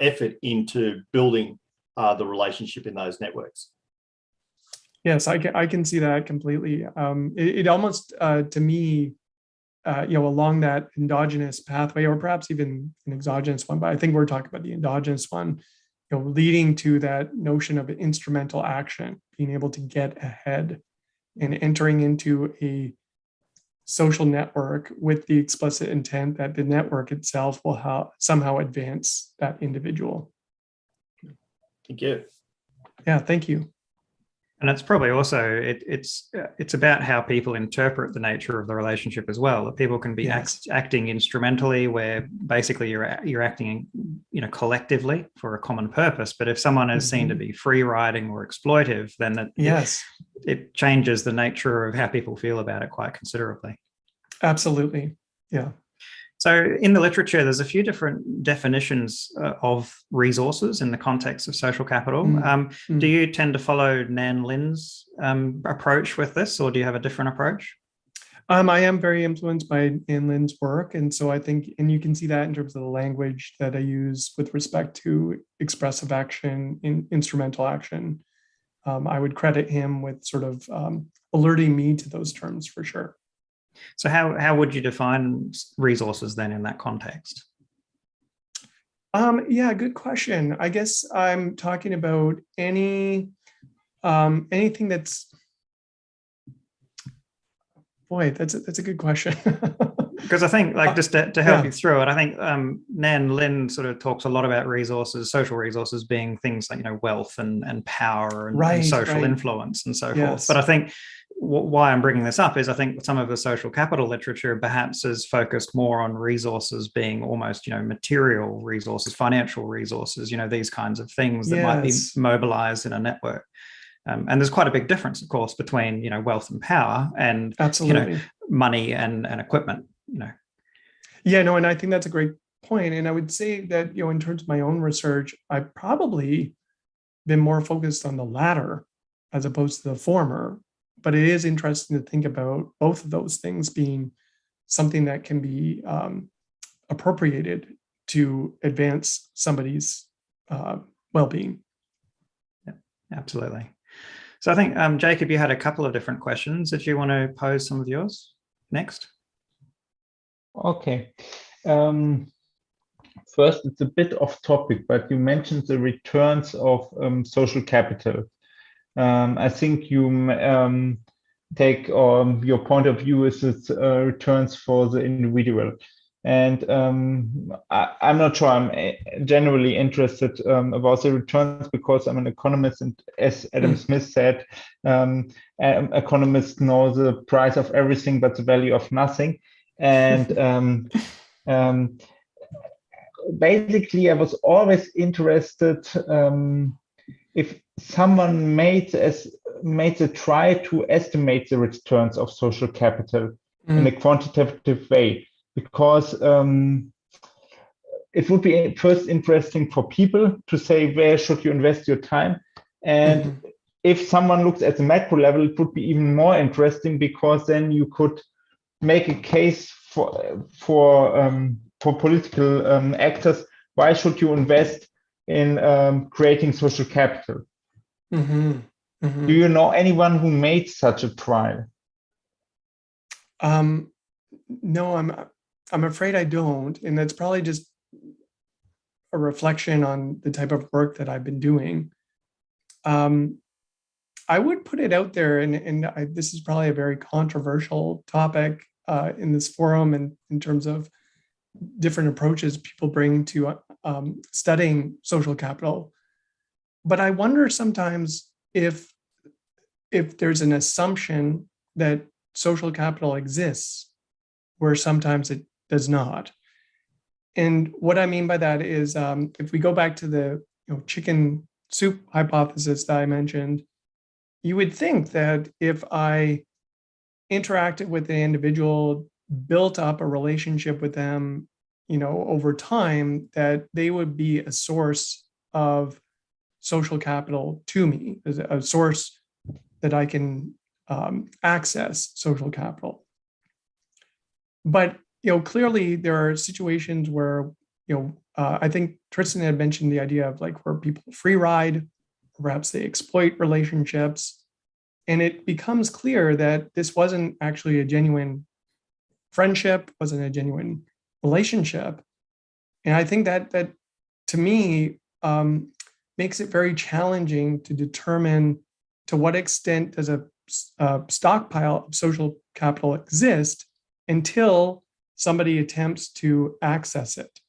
effort into building the relationship in those networks. Yes, I can see that completely. It almost, to me, along that endogenous pathway, or perhaps even an exogenous one, but I think we're talking about the endogenous one, leading to that notion of instrumental action, being able to get ahead and entering into a social network with the explicit intent that the network itself will somehow advance that individual. Thank you. Yeah, thank you. And it's probably also it's about how people interpret the nature of the relationship as well. That people can be acting instrumentally, where basically you're acting, collectively for a common purpose. But if someone is seen to be free riding or exploitive, then it changes the nature of how people feel about it quite considerably. Absolutely, yeah. So in the literature, there's a few different definitions of resources in the context of social capital. Do you tend to follow Nan Lin's approach with this, or do you have a different approach? I am very influenced by Nan Lin's work. And so I think, and you can see that in terms of the language that I use with respect to expressive action, instrumental action. I would credit him with sort of alerting me to those terms for sure. So how would you define resources then in that context? Yeah, good question. I guess I'm talking about anything that's, that's a good question. Because I think, just to help you through it, I think Nan Lin sort of talks a lot about resources, social resources being things like, wealth and power and social influence and so forth. But I think why I'm bringing this up is I think some of the social capital literature perhaps is focused more on resources being almost, material resources, financial resources, these kinds of things that might be mobilized in a network. And there's quite a big difference, of course, between, wealth and power and, money and equipment, Yeah, no, and I think that's a great point. And I would say that, in terms of my own research, I've probably been more focused on the latter as opposed to the former. But it is interesting to think about both of those things being something that can be appropriated to advance somebody's well-being. Yeah, absolutely. So I think, Jacob, you had a couple of different questions. Did you want to pose some of yours next? Okay. First, it's a bit off topic, but you mentioned the returns of social capital. I think you take your point of view is its returns for the individual. And I'm not sure I'm generally interested about the returns because I'm an economist. And as Adam Smith said, economists know the price of everything but the value of nothing. And basically, I was always interested if someone made a try to estimate the returns of social capital in a quantitative way, because it would be first interesting for people to say, where should you invest your time? And if someone looks at the macro level, it would be even more interesting, because then you could make a case for political actors. Why should you invest in creating social capital? Do you know anyone who made such a trial? No, I'm afraid I don't, and that's probably just a reflection on the type of work that I've been doing. I would put it out there, and this is probably a very controversial topic in this forum, and in terms of different approaches people bring to studying social capital. But I wonder sometimes if there's an assumption that social capital exists where sometimes it does not. And what I mean by that is if we go back to the chicken soup hypothesis that I mentioned, you would think that if I interacted with an individual, built up a relationship with them, over time, that they would be a source of social capital to me, as a source that I can access social capital. But clearly there are situations where I think Tristan had mentioned the idea of where people free ride, perhaps they exploit relationships, and it becomes clear that this wasn't actually a genuine friendship, wasn't a genuine relationship. And I think that to me makes it very challenging to determine to what extent does a stockpile of social capital exist until somebody attempts to access it.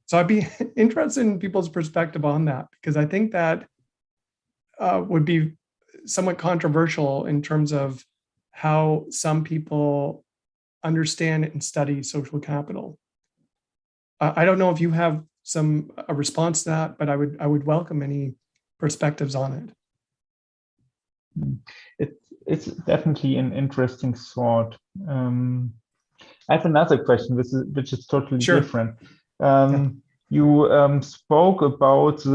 So I'd be interested in people's perspective on that, because I think that would be somewhat controversial in terms of how some people understand and study social capital. I don't know if you have a response to that, but I would welcome any perspectives on it. It's definitely an interesting thought. I have another question, which is totally different. You spoke about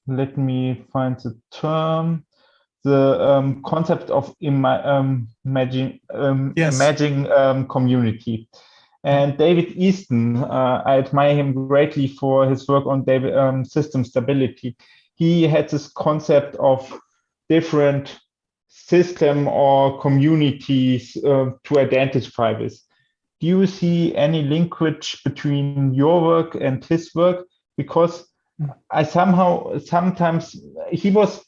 let me find the term, the concept of imagining community. And David Easton, I admire him greatly for his work on system stability. He had this concept of different system or communities to identify with. Do you see any linkage between your work and his work? Because I sometimes he was,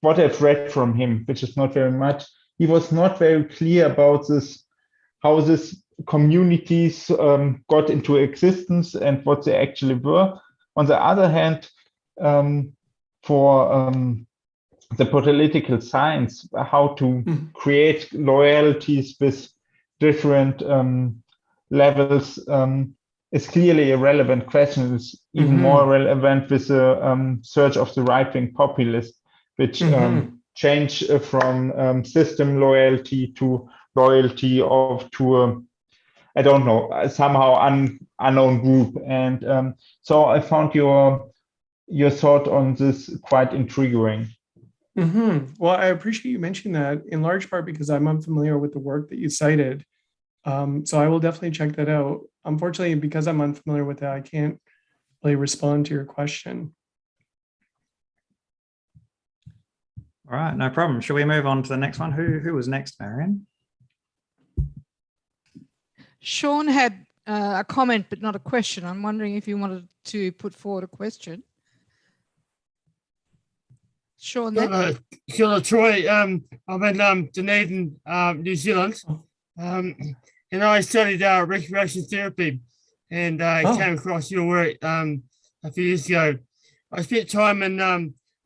what I've read from him, which is not very much, he was not very clear about this, how this communities got into existence and what they actually were. On the other hand, for the political science, how to create loyalties with different levels is clearly a relevant question. It's even more relevant with the surge of the right-wing populist, which change from system loyalty to loyalty to I don't know, somehow unknown group. And so I found your thought on this quite intriguing. Well, I appreciate you mentioning that, in large part because I'm unfamiliar with the work that you cited. So I will definitely check that out. Unfortunately, because I'm unfamiliar with that, I can't really respond to your question. All right, no problem. Shall we move on to the next one? Who was next, Marion? Sean had a comment, but not a question. I'm wondering if you wanted to put forward a question. Sean, Sure, Troy. I'm in Dunedin, New Zealand, and I studied recreation therapy, and I came across your work a few years ago. I spent time in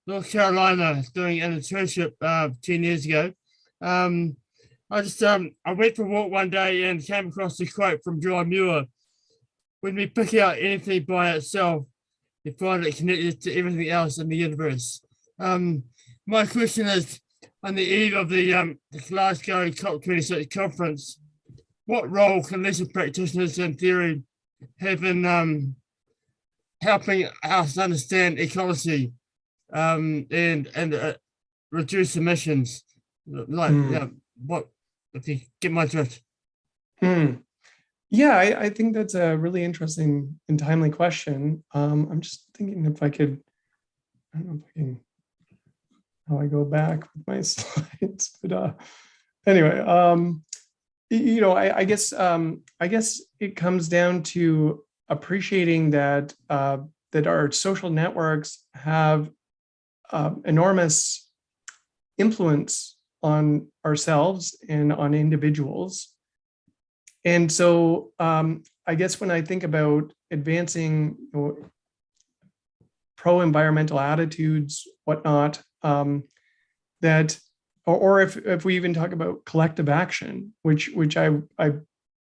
North Carolina doing an internship 10 years ago. I went for a walk one day and came across a quote from John Muir: "When we pick out anything by itself, we find it connected to everything else in the universe." My question is, on the eve of the Glasgow COP26 conference, what role can lesson practitioners in theory have in helping us understand ecology and reduce emissions? What, if you get my drift? Yeah, I think that's a really interesting and timely question. I'm just thinking if I could, I don't know if I can, how I go back with my slides, but anyway, I guess it comes down to appreciating that that our social networks have enormous influence on ourselves and on individuals. And so I guess when I think about advancing pro-environmental attitudes, whatnot, that, or if we even talk about collective action, which I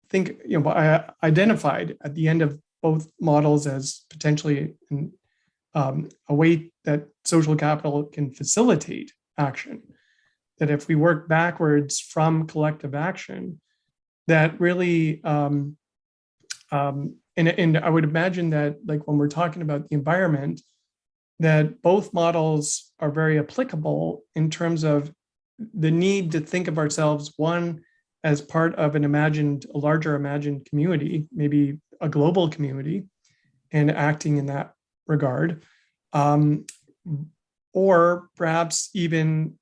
think, I identified at the end of both models as potentially a way that social capital can facilitate action. That if we work backwards from collective action, that really, and I would imagine that, like when we're talking about the environment, that both models are very applicable in terms of the need to think of ourselves, one, as part of a larger imagined community, maybe a global community, and acting in that regard, or perhaps even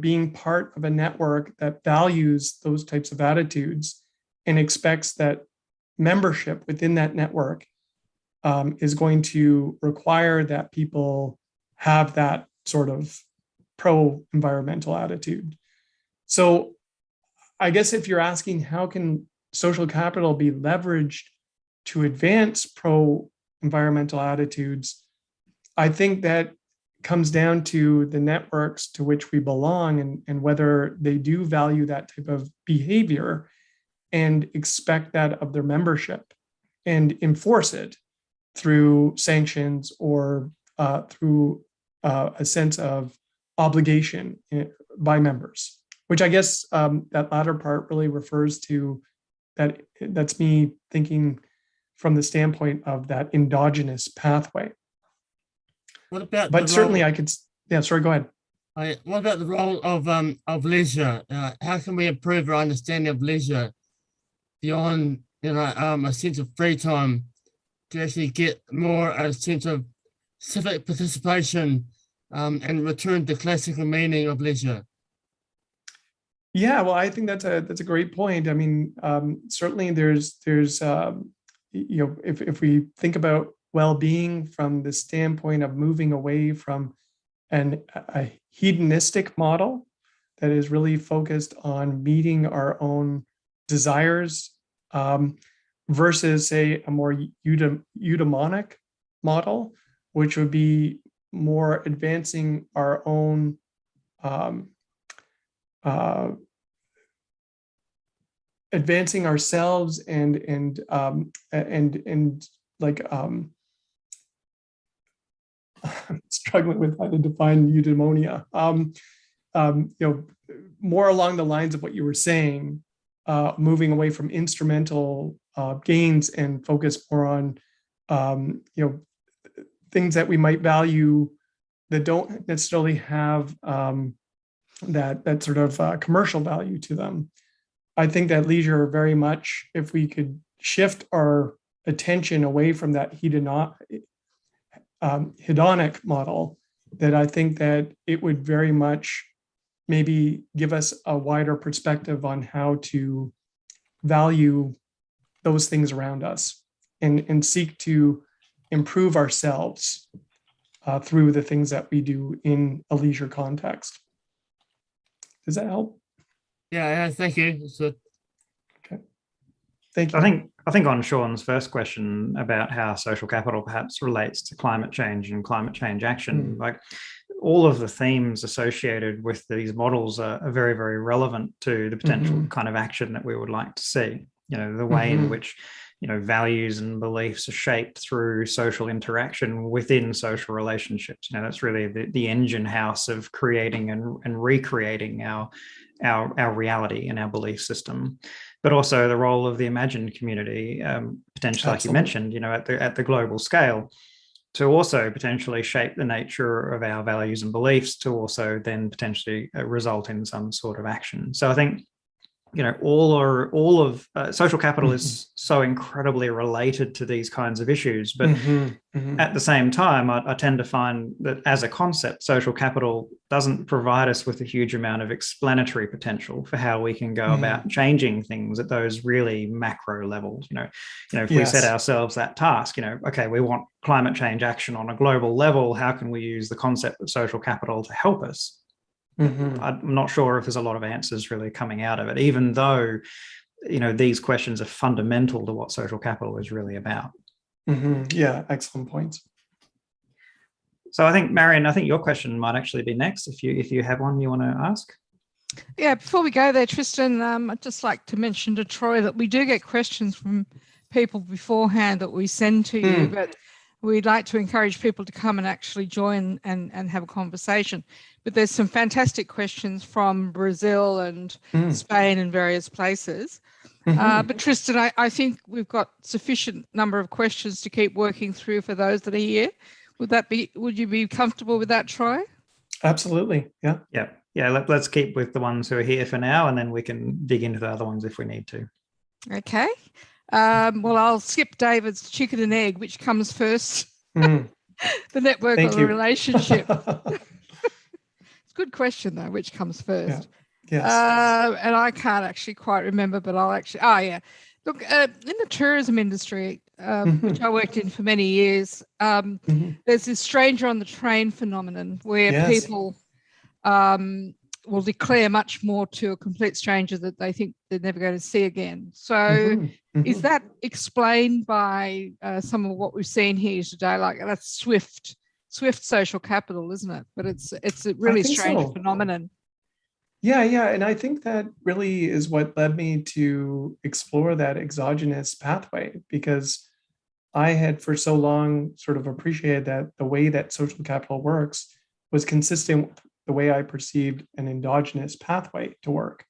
being part of a network that values those types of attitudes and expects that membership within that network is going to require that people have that sort of pro-environmental attitude. So I guess if you're asking how can social capital be leveraged to advance pro-environmental attitudes, I think that comes down to the networks to which we belong and whether they do value that type of behavior and expect that of their membership and enforce it through sanctions or through a sense of obligation by members, which I guess that latter part really refers to that. That's me thinking from the standpoint of that endogenous pathway. What about? But certainly, I could. Yeah, sorry. Go ahead. What about the role of leisure? How can we improve our understanding of leisure beyond a sense of free time to actually get more a sense of civic participation and return to classical meaning of leisure? Yeah, well, I think that's a great point. I mean, certainly there's if we think about well-being from the standpoint of moving away from a hedonistic model that is really focused on meeting our own desires versus, say, a more eudaimonic model, which would be more advancing our own advancing ourselves and like I'm struggling with how to define eudaimonia. More along the lines of what you were saying, moving away from instrumental gains and focus more on things that we might value that don't necessarily have that sort of commercial value to them. I think that leisure very much, if we could shift our attention away from that hedonic model, that I think that it would very much maybe give us a wider perspective on how to value those things around us and seek to improve ourselves through the things that we do in a leisure context. Does that help? Yeah, thank you. Okay. Thank you. I think on Sean's first question about how social capital perhaps relates to climate change and climate change action, like all of the themes associated with these models are very, very relevant to the potential kind of action that we would like to see. The way in which values and beliefs are shaped through social interaction within social relationships. That's really the engine house of creating and recreating our reality and our belief system, but also the role of the imagined community, potentially, like you mentioned, at the global scale, to also potentially shape the nature of our values and beliefs, to also then potentially result in some sort of action. So I think all of social capital is so incredibly related to these kinds of issues. But at the same time, I tend to find that as a concept, social capital doesn't provide us with a huge amount of explanatory potential for how we can go about changing things at those really macro levels. If we set ourselves that task, okay, we want climate change action on a global level, how can we use the concept of social capital to help us? I'm not sure if there's a lot of answers really coming out of it, even though, these questions are fundamental to what social capital is really about. Yeah, excellent points. So I think, Marion, your question might actually be next, if you have one you want to ask. Yeah, before we go there, Tristan, I'd just like to mention to Troy that we do get questions from people beforehand that we send to you, but we'd like to encourage people to come and actually join and have a conversation. But there's some fantastic questions from Brazil and Spain and various places. But Tristan, I think we've got sufficient number of questions to keep working through for those that are here. Would you be comfortable with that, Troy? Absolutely. Yeah. Let's keep with the ones who are here for now, and then we can dig into the other ones if we need to. Okay. Well, I'll skip David's chicken and egg, which comes first. The network or the relationship. It's a good question, though, which comes first. Yeah. Yes. And I can't actually quite remember, but I'll actually, Look, in the tourism industry, which I worked in for many years, there's this stranger on the train phenomenon where people will declare much more to a complete stranger that they think they're never going to see again. So is that explained by some of what we've seen here today? Like, that's swift social capital, isn't it? But it's a really strange phenomenon. Yeah. And I think that really is what led me to explore that exogenous pathway, because I had for so long sort of appreciated that the way that social capital works was consistent with the way I perceived an endogenous pathway to work.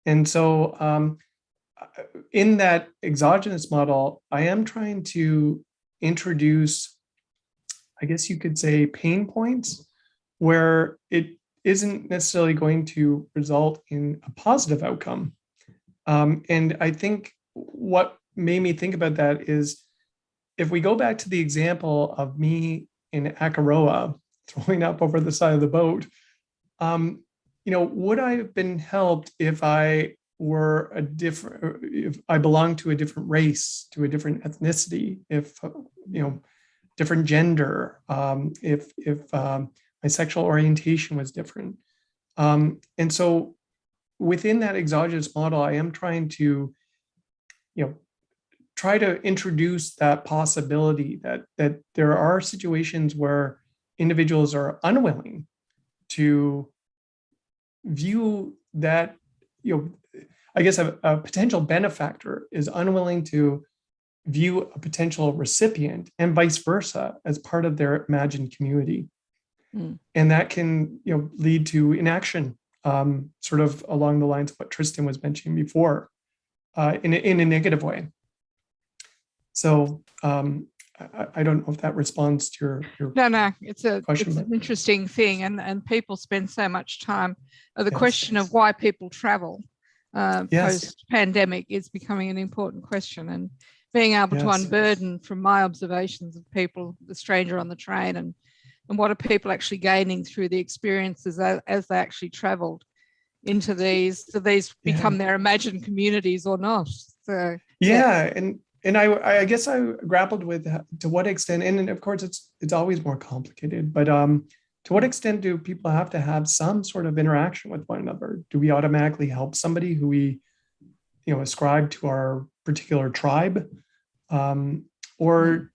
And so in that exogenous model, I am trying to introduce, I guess you could say, pain points where it isn't necessarily going to result in a positive outcome. And I think what made me think about that is, if we go back to the example of me in Akaroa throwing up over the side of the boat, would I have been helped if I were if I belonged to a different race, to a different ethnicity, if different gender, if my sexual orientation was different? And so within that exogenous model, I am trying to, try to introduce that possibility that there are situations where individuals are unwilling to view that, I guess a potential benefactor is unwilling to view a potential recipient and vice versa as part of their imagined community. And that can, lead to inaction, sort of along the lines of what Tristan was mentioning before, in a negative way. So I don't know if that responds to your No, it's an question, interesting thing, and people spend so much time. The question of why people travel post-pandemic is becoming an important question, and being able to unburden from my observations of people, the stranger on the train, and what are people actually gaining through the experiences as they actually travelled into these? Do these become their imagined communities or not? So And I guess I grappled with to what extent, and of course it's always more complicated, but to what extent do people have to have some sort of interaction with one another? Do we automatically help somebody who we, ascribe to our particular tribe? Or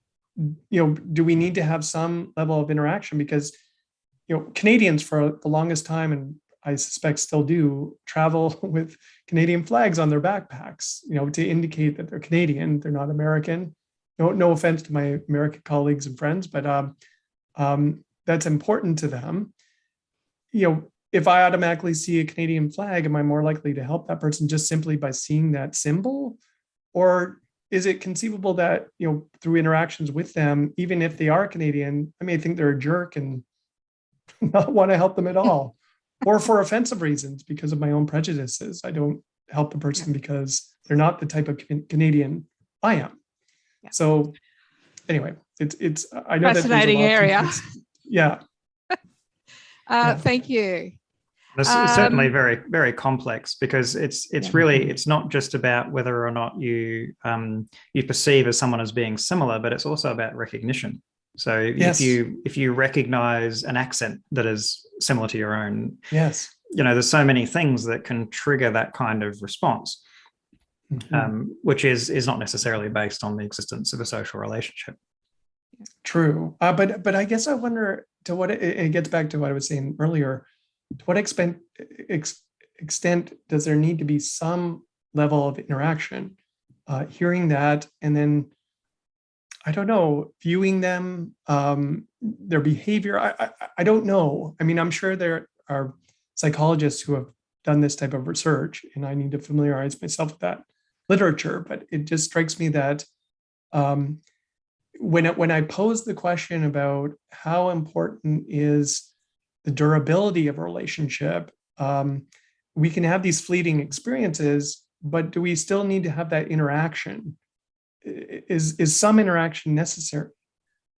do we need to have some level of interaction? Because, Canadians for the longest time, and I suspect still do, travel with Canadian flags on their backpacks, to indicate that they're Canadian, they're not American. No offense to my American colleagues and friends, but that's important to them. If I automatically see a Canadian flag, am I more likely to help that person just simply by seeing that symbol? Or is it conceivable that, through interactions with them, even if they are Canadian, I may think they're a jerk and not want to help them at all? Or for offensive reasons, because of my own prejudices, I don't help the person because they're not the type of Canadian I am. Yeah. So anyway, it's I know fascinating that area. Thank you. It's certainly very, very complex, because it's really, it's not just about whether or not you perceive as someone as being similar, but it's also about recognition. So if you recognize an accent that is similar to your own, there's so many things that can trigger that kind of response, which is not necessarily based on the existence of a social relationship. True, but I guess I wonder to what it gets back to what I was saying earlier. To what extent does there need to be some level of interaction? Hearing that, and then I don't know, viewing them, their behavior. I don't know. I mean, I'm sure there are psychologists who have done this type of research, and I need to familiarize myself with that literature. But it just strikes me that when I pose the question about how important is the durability of a relationship, we can have these fleeting experiences, but do we still need to have that interaction? Is some interaction necessary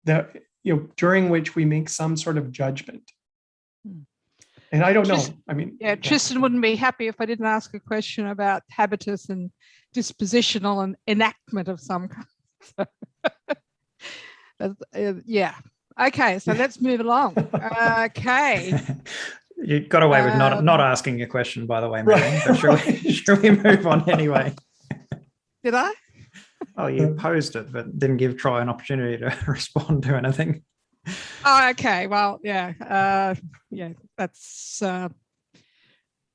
that, during which we make some sort of judgment? And I don't know. I mean, yeah, Tristan wouldn't be happy if I didn't ask a question about habitus and dispositional and enactment of some kind. Yeah. Okay, so let's move along. Okay. You got away with not asking a question, by the way, Mary. But should we move on anyway? Did I? Oh, you posed it, but didn't give Troy an opportunity to respond to anything. Oh, okay. Well, yeah. That's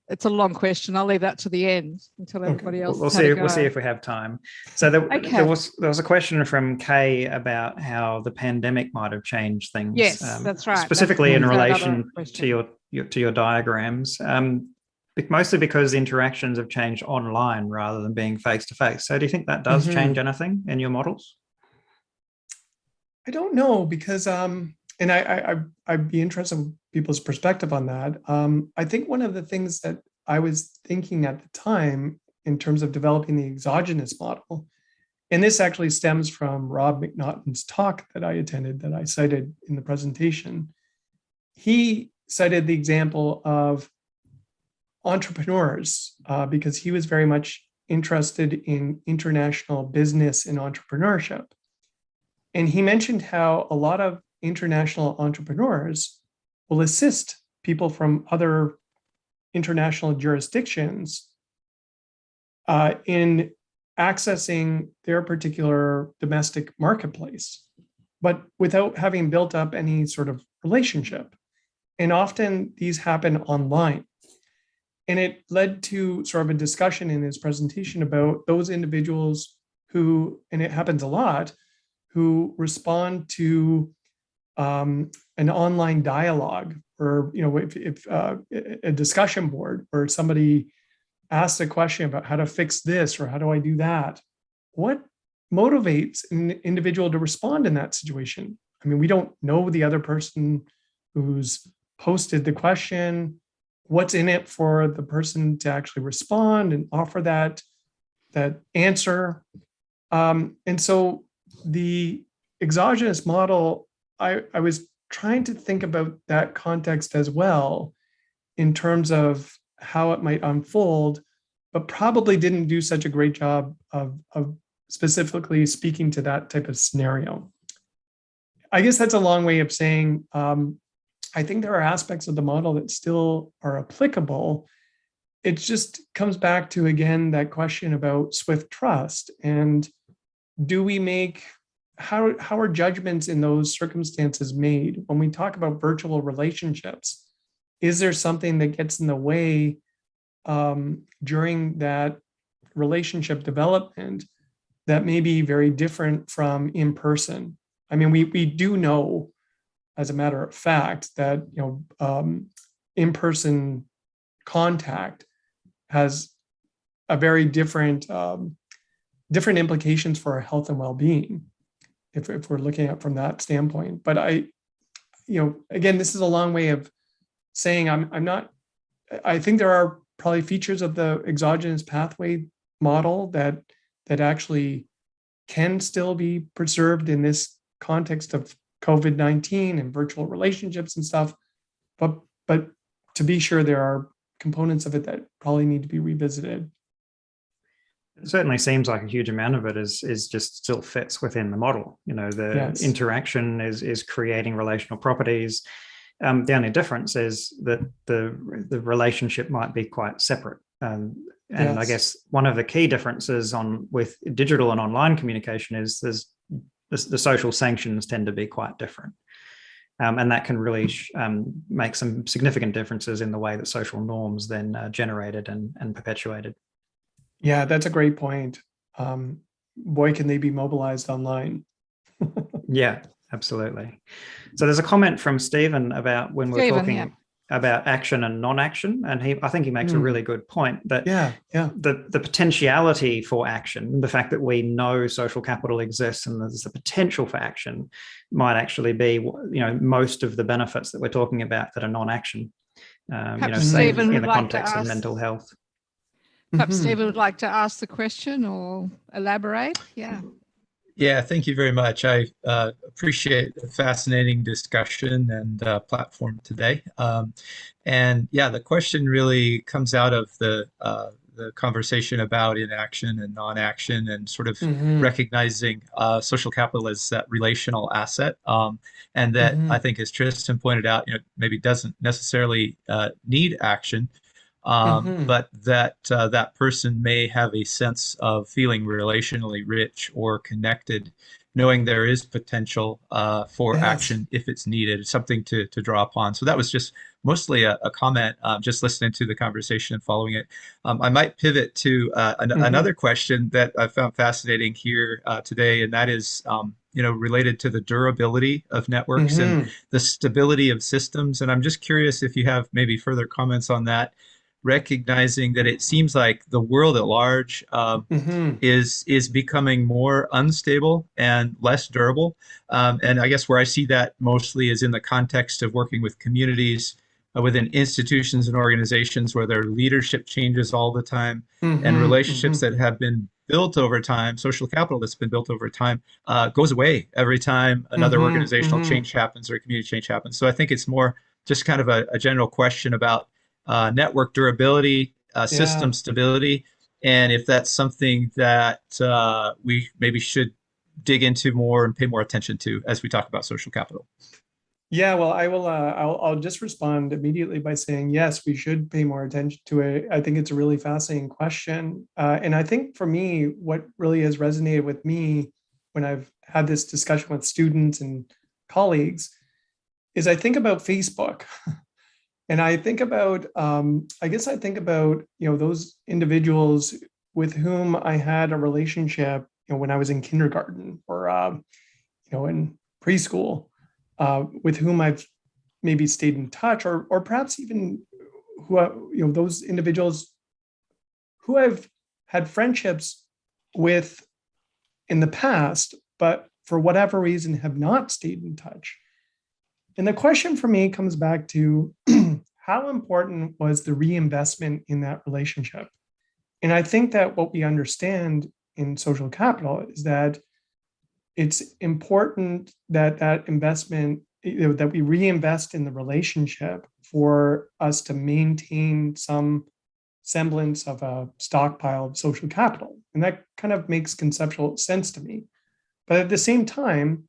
it's a long question. I'll leave that to the end until everybody else. We'll see if we have time. So there was a question from Kay about how the pandemic might have changed things. Yes, that's right. Specifically in relation to your diagrams. Mostly because interactions have changed online rather than being face to face. So do you think that does change anything in your models? I don't know, because and I'd be interested in people's perspective on that. I think one of the things that I was thinking at the time in terms of developing the exogenous model, and this actually stems from Rob McNaughton's talk that I attended that I cited in the presentation. He cited the example of entrepreneurs because he was very much interested in international business and entrepreneurship. And he mentioned how a lot of international entrepreneurs will assist people from other international jurisdictions in accessing their particular domestic marketplace, but without having built up any sort of relationship. And often these happen online. And it led to sort of a discussion in his presentation about those individuals who, and it happens a lot, who respond to an online dialogue, or if a discussion board where somebody asks a question about how to fix this or how do I do that, what motivates an individual to respond in that situation? I mean, we don't know the other person who's posted the question, what's in it for the person to actually respond and offer that answer. And so the exogenous model, I was trying to think about that context as well in terms of how it might unfold, but probably didn't do such a great job of specifically speaking to that type of scenario. I guess that's a long way of saying, I think there are aspects of the model that still are applicable. It just comes back to, again, that question about swift trust. And do we make, how are judgments in those circumstances made? When we talk about virtual relationships, is there something that gets in the way during that relationship development that may be very different from in person? I mean, we do know, as a matter of fact, that in-person contact has a very different implications for our health and well-being, if we're looking at it from that standpoint. But again, this is a long way of saying I think there are probably features of the exogenous pathway model that actually can still be preserved in this context of COVID-19 and virtual relationships and stuff. But to be sure, there are components of it that probably need to be revisited. It certainly seems like a huge amount of it is just still fits within the model. The interaction is creating relational properties. The only difference is that the relationship might be quite separate. I guess one of the key differences with digital and online communication is the social sanctions tend to be quite different. And that can really make some significant differences in the way that social norms then generated and perpetuated. Yeah, that's a great point. Boy, can they be mobilized online. Yeah, absolutely. So there's a comment from Stephen about when we're talking about action and non-action, and I think he makes a really good point that the potentiality for action, the fact that we know social capital exists and there's the potential for action, might actually be most of the benefits that we're talking about that are non-action. Stephen in the context of mental health. Perhaps Stephen would like to ask the question or elaborate. Yeah, thank you very much. I appreciate the fascinating discussion and platform today. And yeah, the question really comes out of the conversation about inaction and non-action and sort of recognizing social capital as that relational asset. And that I think, as Tristan pointed out, maybe doesn't necessarily need action. But that person may have a sense of feeling relationally rich or connected, knowing there is potential for action if it's needed, something to draw upon. So that was just mostly a comment, just listening to the conversation and following it. I might pivot to another question that I found fascinating here today, and that is related to the durability of networks and the stability of systems. And I'm just curious if you have maybe further comments on that, recognizing that it seems like the world at large is becoming more unstable and less durable. And I guess where I see that mostly is in the context of working with communities, within institutions and organizations where their leadership changes all the time, and relationships that have been built over time, social capital that's been built over time, goes away every time another organizational change happens or community change happens. So I think it's more just kind of a general question about network durability, system stability, and if that's something that we maybe should dig into more and pay more attention to as we talk about social capital. Yeah, well, I will. I'll just respond immediately by saying yes, we should pay more attention to it. I think it's a really fascinating question, and I think for me, what really has resonated with me when I've had this discussion with students and colleagues is I think about Facebook. And I think about, I think about, those individuals with whom I had a relationship, when I was in kindergarten or, in preschool, with whom I've maybe stayed in touch, or perhaps even who, those individuals who I've had friendships with in the past, but for whatever reason have not stayed in touch. And the question for me comes back to how important was the reinvestment in that relationship? And I think that what we understand in social capital is that it's important that that investment, that we reinvest in the relationship for us to maintain some semblance of a stockpile of social capital. And that kind of makes conceptual sense to me. But at the same time,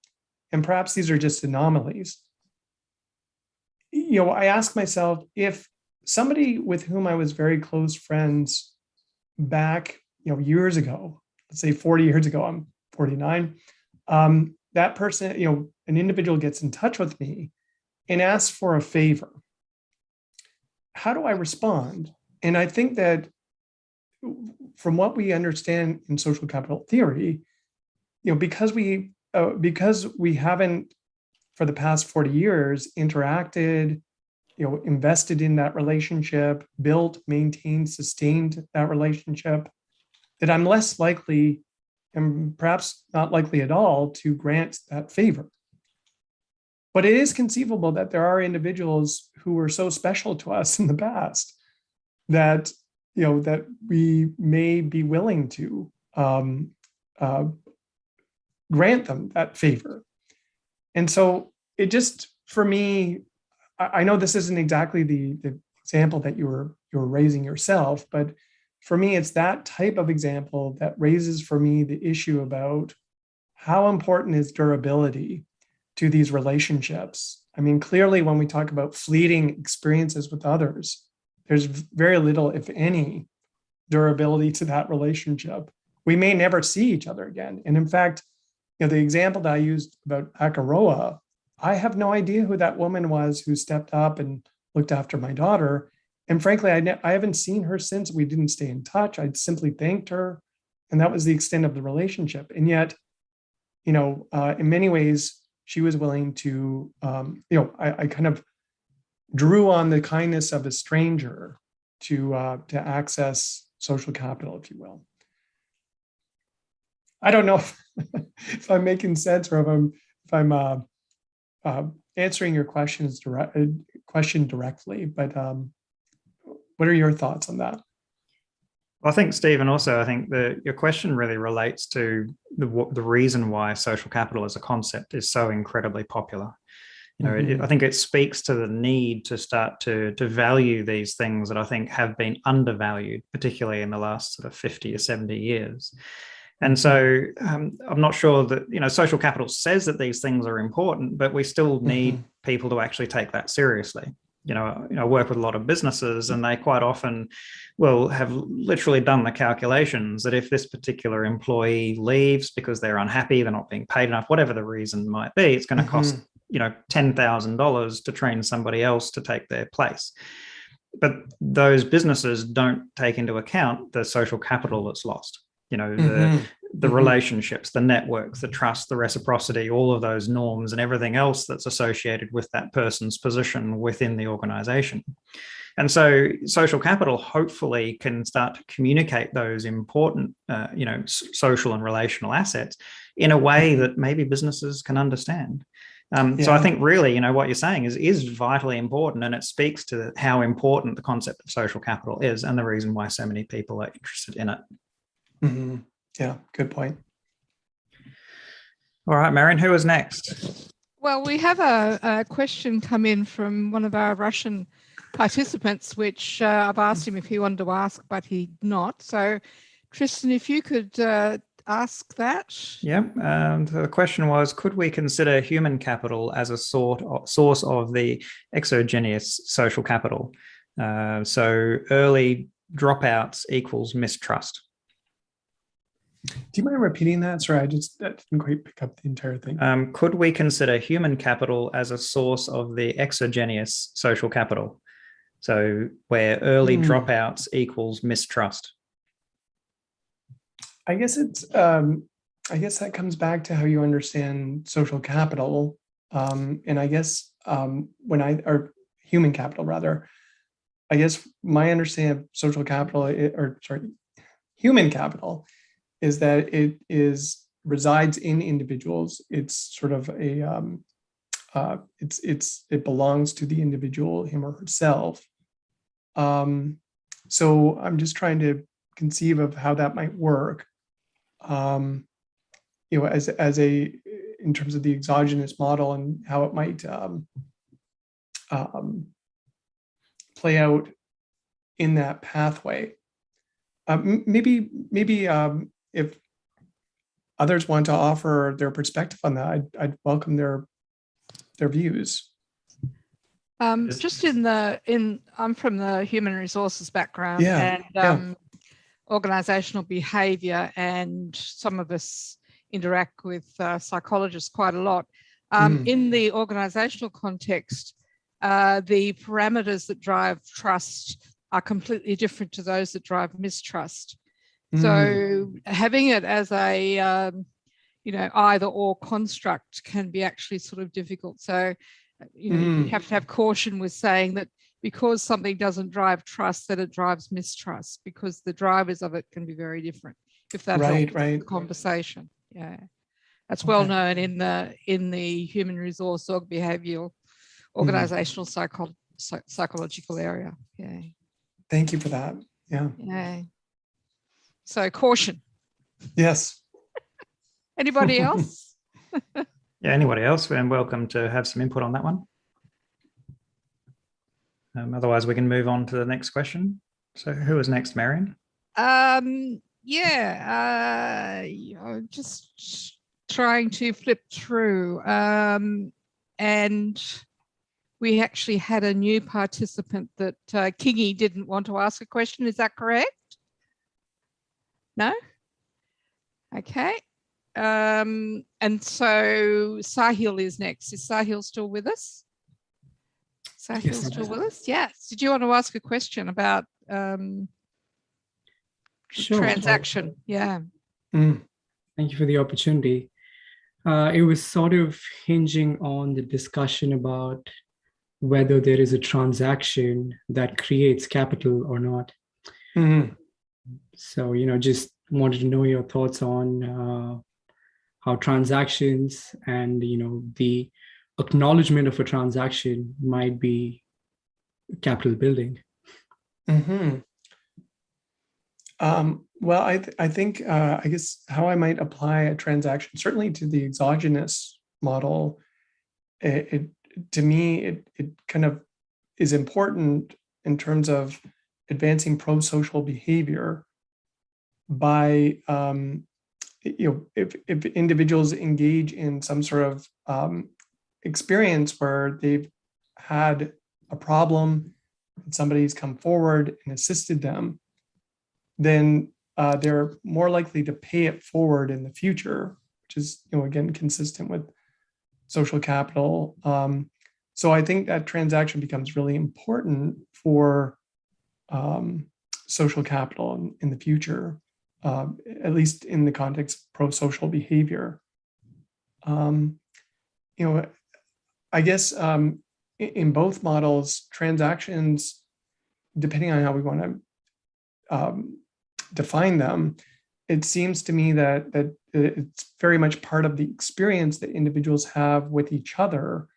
and perhaps these are just anomalies, I ask myself, if somebody with whom I was very close friends back, years ago, let's say 40 years ago, I'm 49, that person, an individual gets in touch with me and asks for a favor. How do I respond? And I think that from what we understand in social capital theory, because we haven't for the past 40 years interacted, invested in that relationship, built, maintained, sustained that relationship, that I'm less likely, and perhaps not likely at all, to grant that favor. But it is conceivable that there are individuals who were so special to us in the past that, that we may be willing to grant them that favor. And so it just, for me, I know this isn't exactly the example that you were raising yourself, but for me, it's that type of example that raises for me the issue about how important is durability to these relationships. I mean, clearly, when we talk about fleeting experiences with others, there's very little, if any, durability to that relationship. We may never see each other again. And in fact, the example that I used about Akaroa, I have no idea who that woman was who stepped up and looked after my daughter. And frankly, I haven't seen her since. We didn't stay in touch. I simply thanked her. And that was the extent of the relationship. And yet, in many ways, she was willing to, I kind of drew on the kindness of a stranger to access social capital, if you will. I don't know if I'm making sense or if I'm answering your question directly, but what are your thoughts on that? Well, I think, Stephen, also, I think your question really relates to the reason why social capital as a concept is so incredibly popular. I think it speaks to the need to start to value these things that I think have been undervalued, particularly in the last sort of 50 or 70 years. And so I'm not sure that, social capital says that these things are important, but we still need people to actually take that seriously. I work with a lot of businesses, and they quite often will have literally done the calculations that if this particular employee leaves because they're unhappy, they're not being paid enough, whatever the reason might be, it's going to cost, $10,000 to train somebody else to take their place. But those businesses don't take into account the social capital that's lost. The relationships, the networks, the trust, the reciprocity, all of those norms and everything else that's associated with that person's position within the organization. And so social capital hopefully can start to communicate those important, social and relational assets in a way that maybe businesses can understand. So I think really, what you're saying is vitally important, and it speaks to how important the concept of social capital is and the reason why so many people are interested in it. Mm-hmm. Yeah, good point. All right, Marion, who is next? Well, we have a question come in from one of our Russian participants, which I've asked him if he wanted to ask, but he did not. So, Tristan, if you could ask that. Yeah, and the question was, could we consider human capital as a source of the exogenous social capital? So early dropouts equals mistrust. Do you mind repeating that? Sorry, I didn't quite pick up the entire thing. Could we consider human capital as a source of the exogenous social capital? So where early dropouts equals mistrust. I guess that comes back to how you understand social capital, and I guess or human capital rather. I guess my understanding of social capital, human capital, is that it resides in individuals. It's sort of a it belongs to the individual, him or herself. So I'm just trying to conceive of how that might work. As in terms of the exogenous model and how it might play out in that pathway. Maybe if others want to offer their perspective on that, I'd welcome their views. Just I'm from the human resources background and organizational behavior, and some of us interact with psychologists quite a lot. In the organizational context, the parameters that drive trust are completely different to those that drive mistrust. So having it as a either or construct can be actually sort of difficult. So you have to have caution with saying that because something doesn't drive trust, that it drives mistrust, because the drivers of it can be very different. If that helps the conversation, that's well known in the human resource or behavioural organizational psychological area. Yeah. Thank you for that. Yeah. Yeah. So caution. Yes. Anybody else? Yeah, anybody else? And welcome to have some input on that one. Otherwise, we can move on to the next question. So who is next, Marion? Just trying to flip through. And we actually had a new participant that Kingy didn't want to ask a question. Is that correct? No? Okay. And so Sahil is next. Is Sahil still with us? Sahil still with us? Yes. Did you want to ask a question about transaction? Yeah. Thank you for the opportunity. It was sort of hinging on the discussion about whether there is a transaction that creates capital or not. Mm-hmm. So, just wanted to know your thoughts on how transactions and, the acknowledgement of a transaction might be capital building. Mm-hmm. Well, I think, I guess how I might apply a transaction, certainly to the exogenous model, to me, it kind of is important in terms of advancing prosocial behavior by, if individuals engage in some sort of experience where they've had a problem and somebody's come forward and assisted them, then they're more likely to pay it forward in the future, which is, again, consistent with social capital. So I think that transaction becomes really important for social capital in the future, at least in the context of prosocial behavior. I guess in both models, transactions, depending on how we want to define them, it seems to me that it's very much part of the experience that individuals have with each other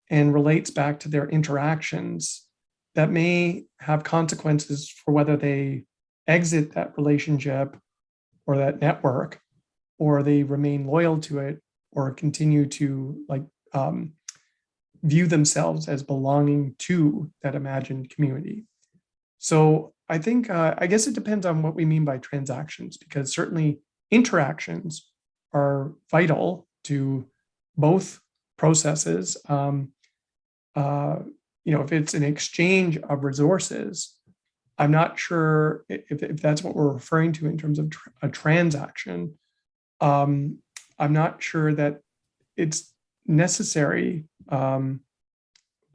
and relates back to their interactions that may have consequences for whether they exit that relationship or that network, or they remain loyal to it, or continue to view themselves as belonging to that imagined community. So I think, I guess it depends on what we mean by transactions, because certainly interactions are vital to both processes. If it's an exchange of resources, I'm not sure if that's what we're referring to in terms of a transaction. I'm not sure that it's necessary. But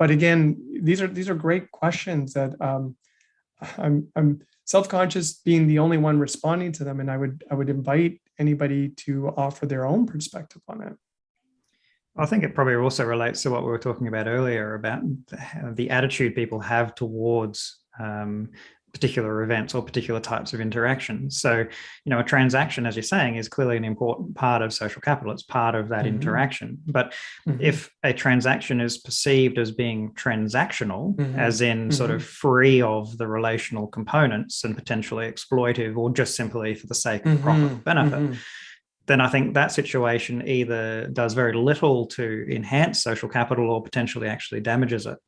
again, these are great questions that I'm self-conscious being the only one responding to them, and I would invite anybody to offer their own perspective on it. I think it probably also relates to what we were talking about earlier about the attitude people have towards particular events or particular types of interactions. So, a transaction, as you're saying, is clearly an important part of social capital. It's part of that interaction. But if a transaction is perceived as being transactional, as in sort of free of the relational components and potentially exploitive, or just simply for the sake of profit or benefit, then I think that situation either does very little to enhance social capital or potentially actually damages it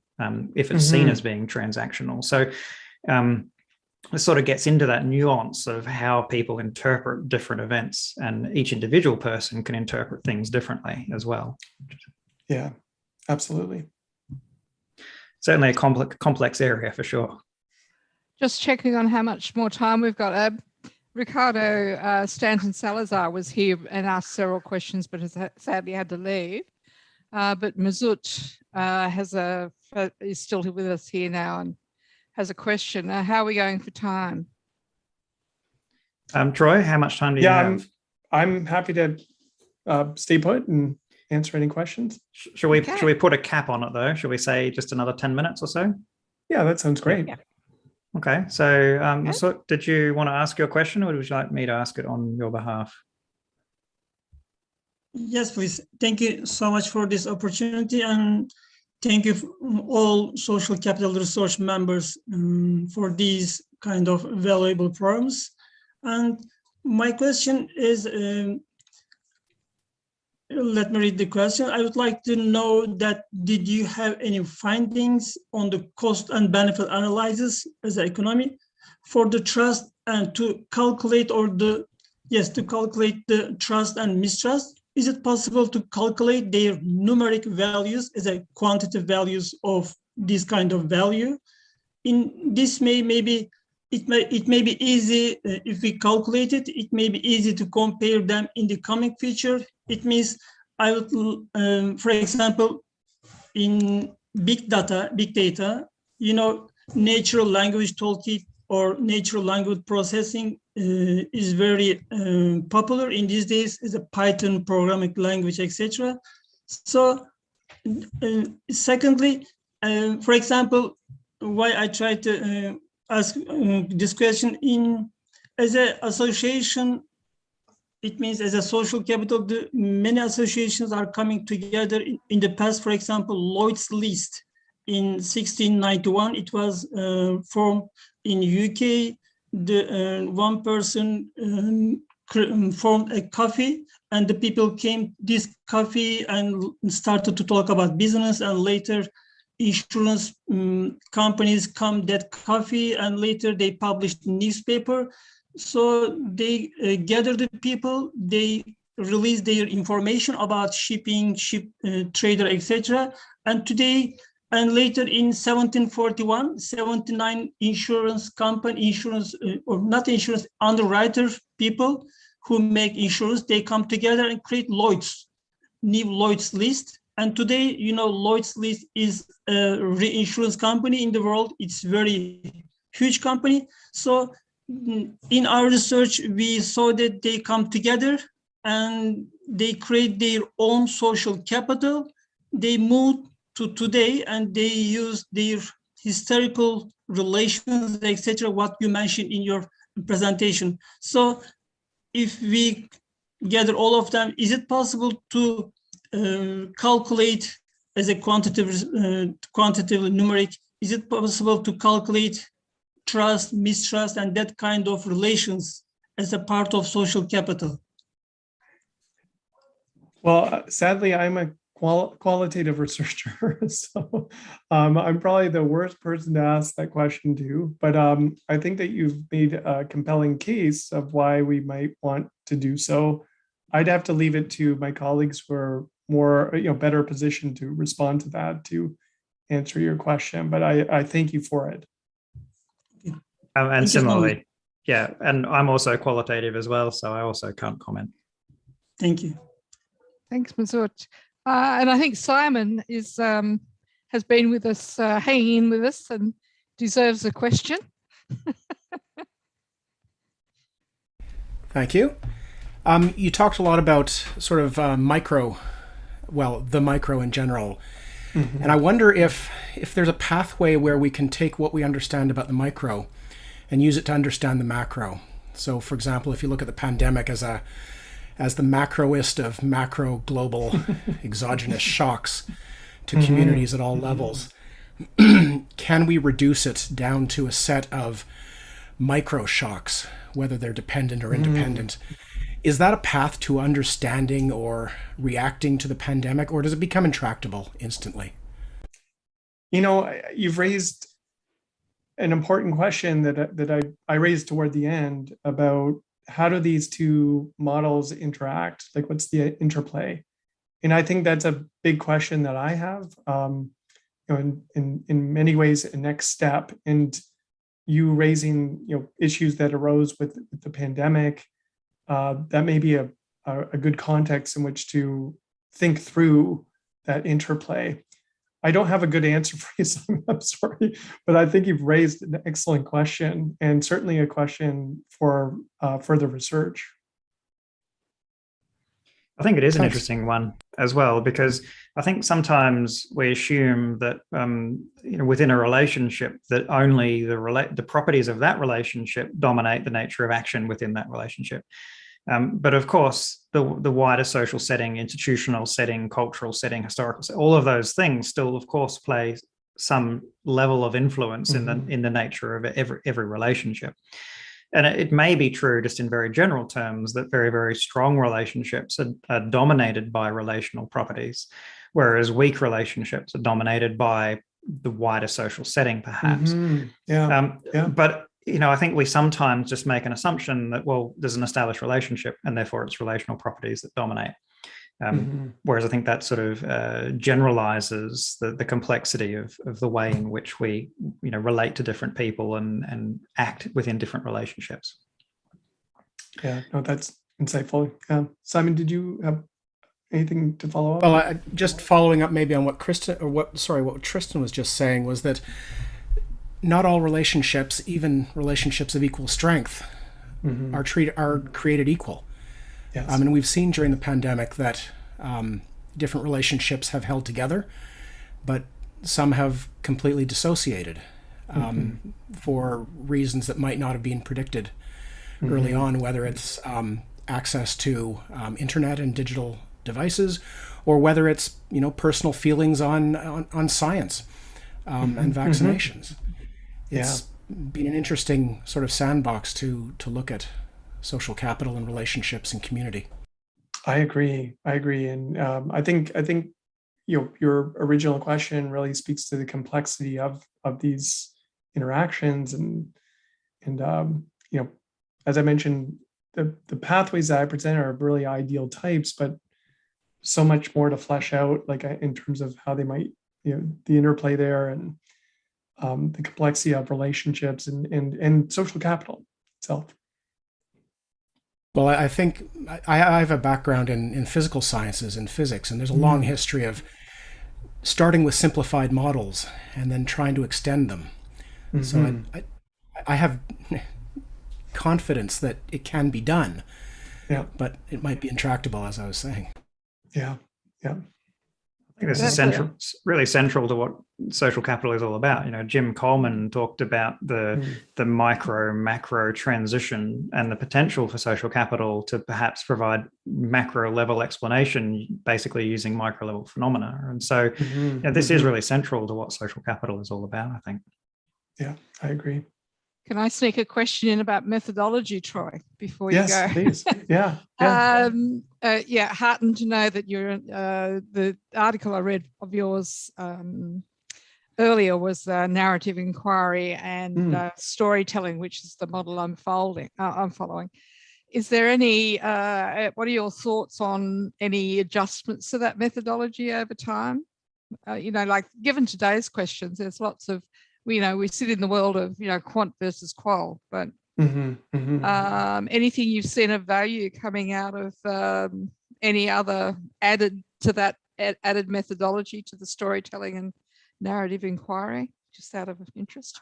if it's seen as being transactional. So it sort of gets into that nuance of how people interpret different events, and each individual person can interpret things differently as well. Yeah, absolutely. Certainly a complex area for sure. Just checking on how much more time we've got. Ricardo Stanton Salazar was here and asked several questions, but has sadly had to leave. But Mazut is still with us here now and has a question. How are we going for time? Troy, how much time do you have? I'm happy to stay put and answer any questions. Should we put a cap on it though? Should we say just another 10 minutes or so? Yeah, that sounds great. Yeah. Okay, so so did you want to ask your question, or would you like me to ask it on your behalf? Yes, please. Thank you so much for this opportunity, and thank you all social capital research members for these kind of valuable programs. And my question is, let me read the question. I would like to know that did you have any findings on the cost and benefit analysis as an economy for the trust and to calculate the trust and mistrust? Is it possible to calculate their numeric values as a quantitative values of this kind of value? In this maybe it may be easy if we calculate it. It may be easy to compare them in the coming future. It means I would, for example, in big data, natural language toolkit or natural language processing is very popular in these days, is a Python programming language, etc. So, secondly, for example, why I try to ask this question as an association, it means as a social capital, many associations are coming together. In the past, for example, Lloyd's List in 1691, it was formed in UK. One person formed a coffee, and the people came this coffee and started to talk about business, and later insurance companies come that coffee, and later they published newspaper. So they gather the people, they release their information about shipping, trader, etc. And today, and later in 1741, 79 insurance company, or not insurance, underwriter people who make insurance, they come together and create Lloyd's, new Lloyd's List. And today, Lloyd's List is a reinsurance company in the world. It's very huge company. So in our research, we saw that they come together and they create their own social capital. They move to today and they use their historical relations, etc., what you mentioned in your presentation. So if we gather all of them, is it possible to calculate as a quantitative numeric, is it possible to calculate trust, mistrust, and that kind of relations as a part of social capital? Well, sadly, I'm a qualitative researcher, so I'm probably the worst person to ask that question to. But I think that you've made a compelling case of why we might want to do so. I'd have to leave it to my colleagues who are more, better positioned to respond to that, to answer your question. But I thank you for it. And similarly, yeah, and I'm also qualitative as well, so I also can't comment. Thank you. Thanks, Masood. And I think Simon has been with us, hanging in with us, and deserves a question. Thank you. You talked a lot about sort of the micro in general. Mm-hmm. And I wonder if there's a pathway where we can take what we understand about the micro and use it to understand the macro. So, for example, if you look at the pandemic as the macroist of macro global exogenous shocks to communities at all levels, can we reduce it down to a set of micro shocks, whether they're dependent or independent? Is that a path to understanding or reacting to the pandemic, or does it become intractable instantly? You've raised an important question that I raised toward the end about how do these two models interact? Like, what's the interplay? And I think that's a big question that I have. In many ways, a next step. And you raising issues that arose with the pandemic, that may be a good context in which to think through that interplay. I don't have a good answer for you, Simon, I'm sorry, but I think you've raised an excellent question, and certainly a question for further research. I think it is an interesting one as well, because I think sometimes we assume that within a relationship that only the properties of that relationship dominate the nature of action within that relationship. But of course, the wider social setting, institutional setting, cultural setting, historical setting, all of those things still, of course, play some level of influence in the nature of every relationship. And it may be true, just in very general terms, that very, very strong relationships are dominated by relational properties, whereas weak relationships are dominated by the wider social setting, perhaps. But I think we sometimes just make an assumption that, well, there's an established relationship and therefore it's relational properties that dominate. Whereas I think that sort of generalizes the complexity of the way in which we relate to different people and act within different relationships. Yeah, no, that's insightful. Simon, did you have anything to follow up? Well, just following up maybe on what Tristan was just saying, was that not all relationships, even relationships of equal strength, are created equal. Yes. And we've seen during the pandemic that different relationships have held together, but some have completely dissociated for reasons that might not have been predicted early on, whether it's access to internet and digital devices, or whether it's personal feelings on science and vaccinations. It's been an interesting sort of sandbox to look at social capital and relationships and community. I agree, and I think your original question really speaks to the complexity of these interactions, and as I mentioned, the pathways that I present are really ideal types, but so much more to flesh out, like in terms of how they might, the interplay there, and the complexity of relationships and social capital itself. Well, I think I have a background in physical sciences and physics, and there's a long history of starting with simplified models and then trying to extend them. So I have confidence that it can be done, but it might be intractable, as I was saying. Yeah. I think this is really central to what social capital is all about. Jim Coleman talked about the micro-macro transition and the potential for social capital to perhaps provide macro-level explanation, basically using micro-level phenomena. And so this is really central to what social capital is all about, I think. Yeah, I agree. Can I sneak a question in about methodology, Troy, before you go? Yes, please. Yeah. Heartened to know that you're the article I read of yours earlier was narrative inquiry and storytelling, which is the model I'm following. Is there any? What are your thoughts on any adjustments to that methodology over time? Like given today's questions, there's lots of we sit in the world of quant versus qual, but anything you've seen of value coming out of any other added methodology to the storytelling and narrative inquiry, just out of interest?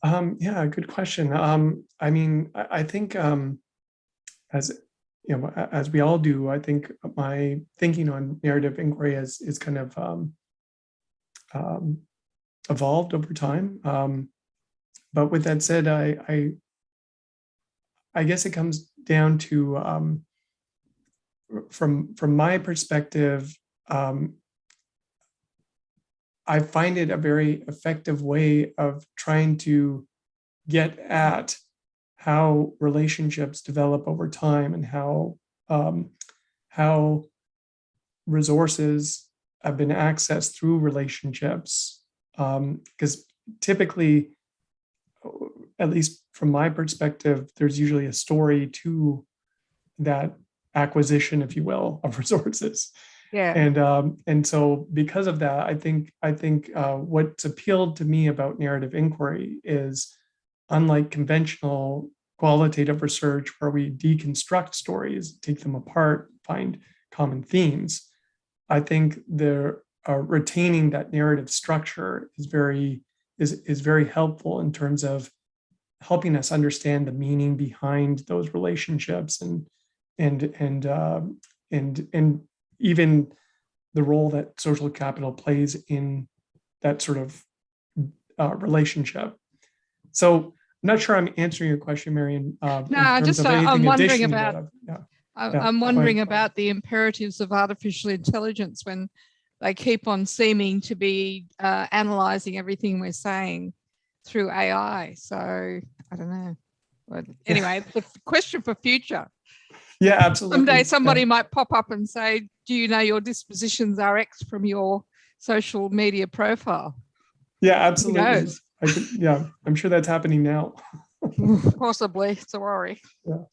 Good question. I think as we all do, I think my thinking on narrative inquiry is kind of evolved over time. But with that said, I guess it comes down to from my perspective, I find it a very effective way of trying to get at how relationships develop over time and how resources have been accessed through relationships. Because typically, at least from my perspective, there's usually a story to that acquisition, if you will, of resources. Yeah. And so because of that, I think what's appealed to me about narrative inquiry is, unlike conventional qualitative research where we deconstruct stories, take them apart, find common themes, I think retaining that narrative structure is very helpful in terms of helping us understand the meaning behind those relationships and even the role that social capital plays in that sort of relationship. So I'm not sure I'm answering your question, Marion. I'm wondering about. I'm wondering about the imperatives of artificial intelligence when they keep on seeming to be analyzing everything we're saying through AI. So I don't know. But anyway, it's a question for future. Yeah, absolutely. Someday somebody might pop up and say, do you know your dispositions are X from your social media profile? Yeah, absolutely. I'm sure that's happening now. Possibly. It's a worry. Yeah.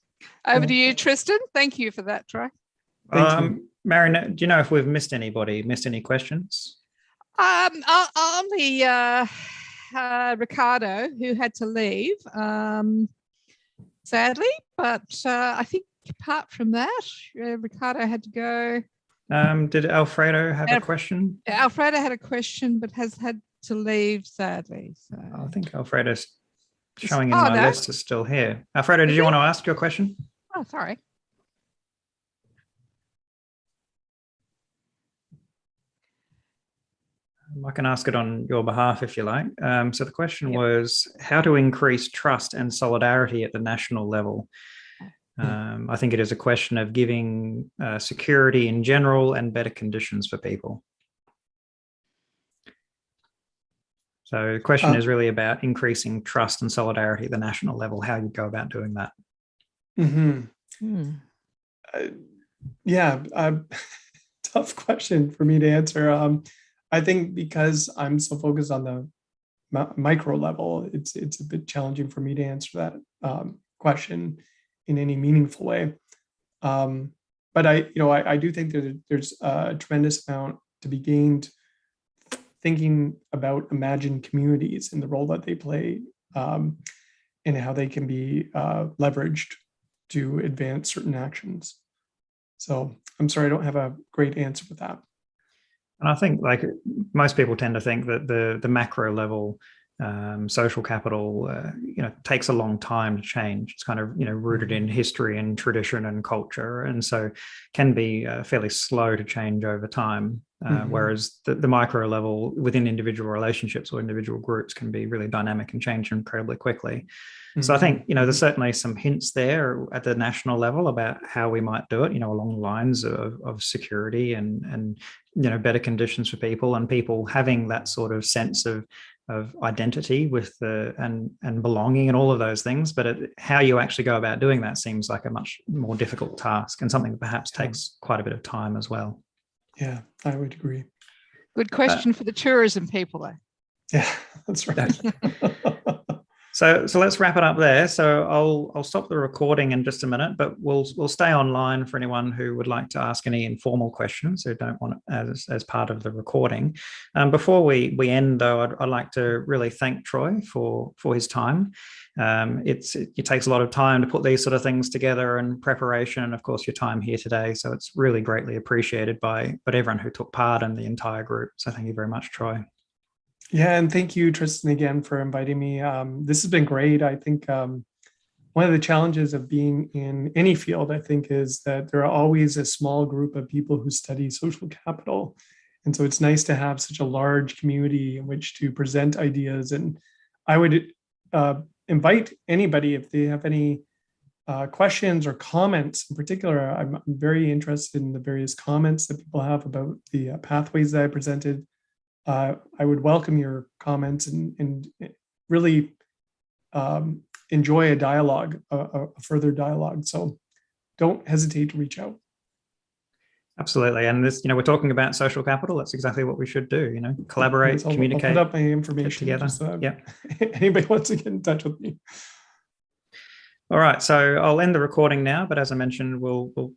Over to you, Tristan. Thank you for that, Troy. Thank you. Marion, do you know if we've missed any questions? Only Ricardo, who had to leave, sadly. But I think apart from that, Ricardo had to go. Did Alfredo have a question? Alfredo had a question, but has had to leave, sadly. So I think Alfredo's showing in my list is still here. Alfredo, did you want to ask your question? Oh, sorry. I can ask it on your behalf if you like. So the question was how to increase trust and solidarity at the national level. I think it is a question of giving security in general and better conditions for people. So the question is really about increasing trust and solidarity at the national level, how you go about doing that. Tough question for me to answer. I think because I'm so focused on the micro level, it's a bit challenging for me to answer that question in any meaningful way. But I do think that there's a tremendous amount to be gained thinking about imagined communities and the role that they play, and how they can be leveraged to advance certain actions. So I'm sorry, I don't have a great answer for that. And I think, like, most people tend to think that the macro level social capital, takes a long time to change. It's kind of, rooted in history and tradition and culture, and so can be fairly slow to change over time. Whereas the micro level within individual relationships or individual groups can be really dynamic and change incredibly quickly. So I think, there's certainly some hints there at the national level about how we might do it, along the lines of security and better conditions for people, and people having that sort of sense of identity with and belonging and all of those things. But how you actually go about doing that seems like a much more difficult task, and something that perhaps takes quite a bit of time as well. Yeah, I would agree. Good question for the tourism people, though. Yeah, that's right. So let's wrap it up there. So I'll stop the recording in just a minute, but we'll stay online for anyone who would like to ask any informal questions who don't want it as part of the recording. Before we end, though, I'd like to really thank Troy for his time. It takes a lot of time to put these sort of things together and preparation, and of course your time here today. So it's really greatly appreciated by everyone who took part in the entire group. So thank you very much, Troy. Yeah, and thank you, Tristan, again for inviting me. This has been great. I think one of the challenges of being in any field, I think, is that there are always a small group of people who study social capital. And so it's nice to have such a large community in which to present ideas. And I would invite anybody, if they have any questions or comments in particular. I'm very interested in the various comments that people have about the pathways that I presented. I would welcome your comments and really enjoy a dialogue, a further dialogue. So don't hesitate to reach out. Absolutely. And this, we're talking about social capital. That's exactly what we should do, collaborate, communicate. I'll put up my information together. Just, yeah. Anybody wants to get in touch with me. All right, so I'll end the recording now, but as I mentioned, we'll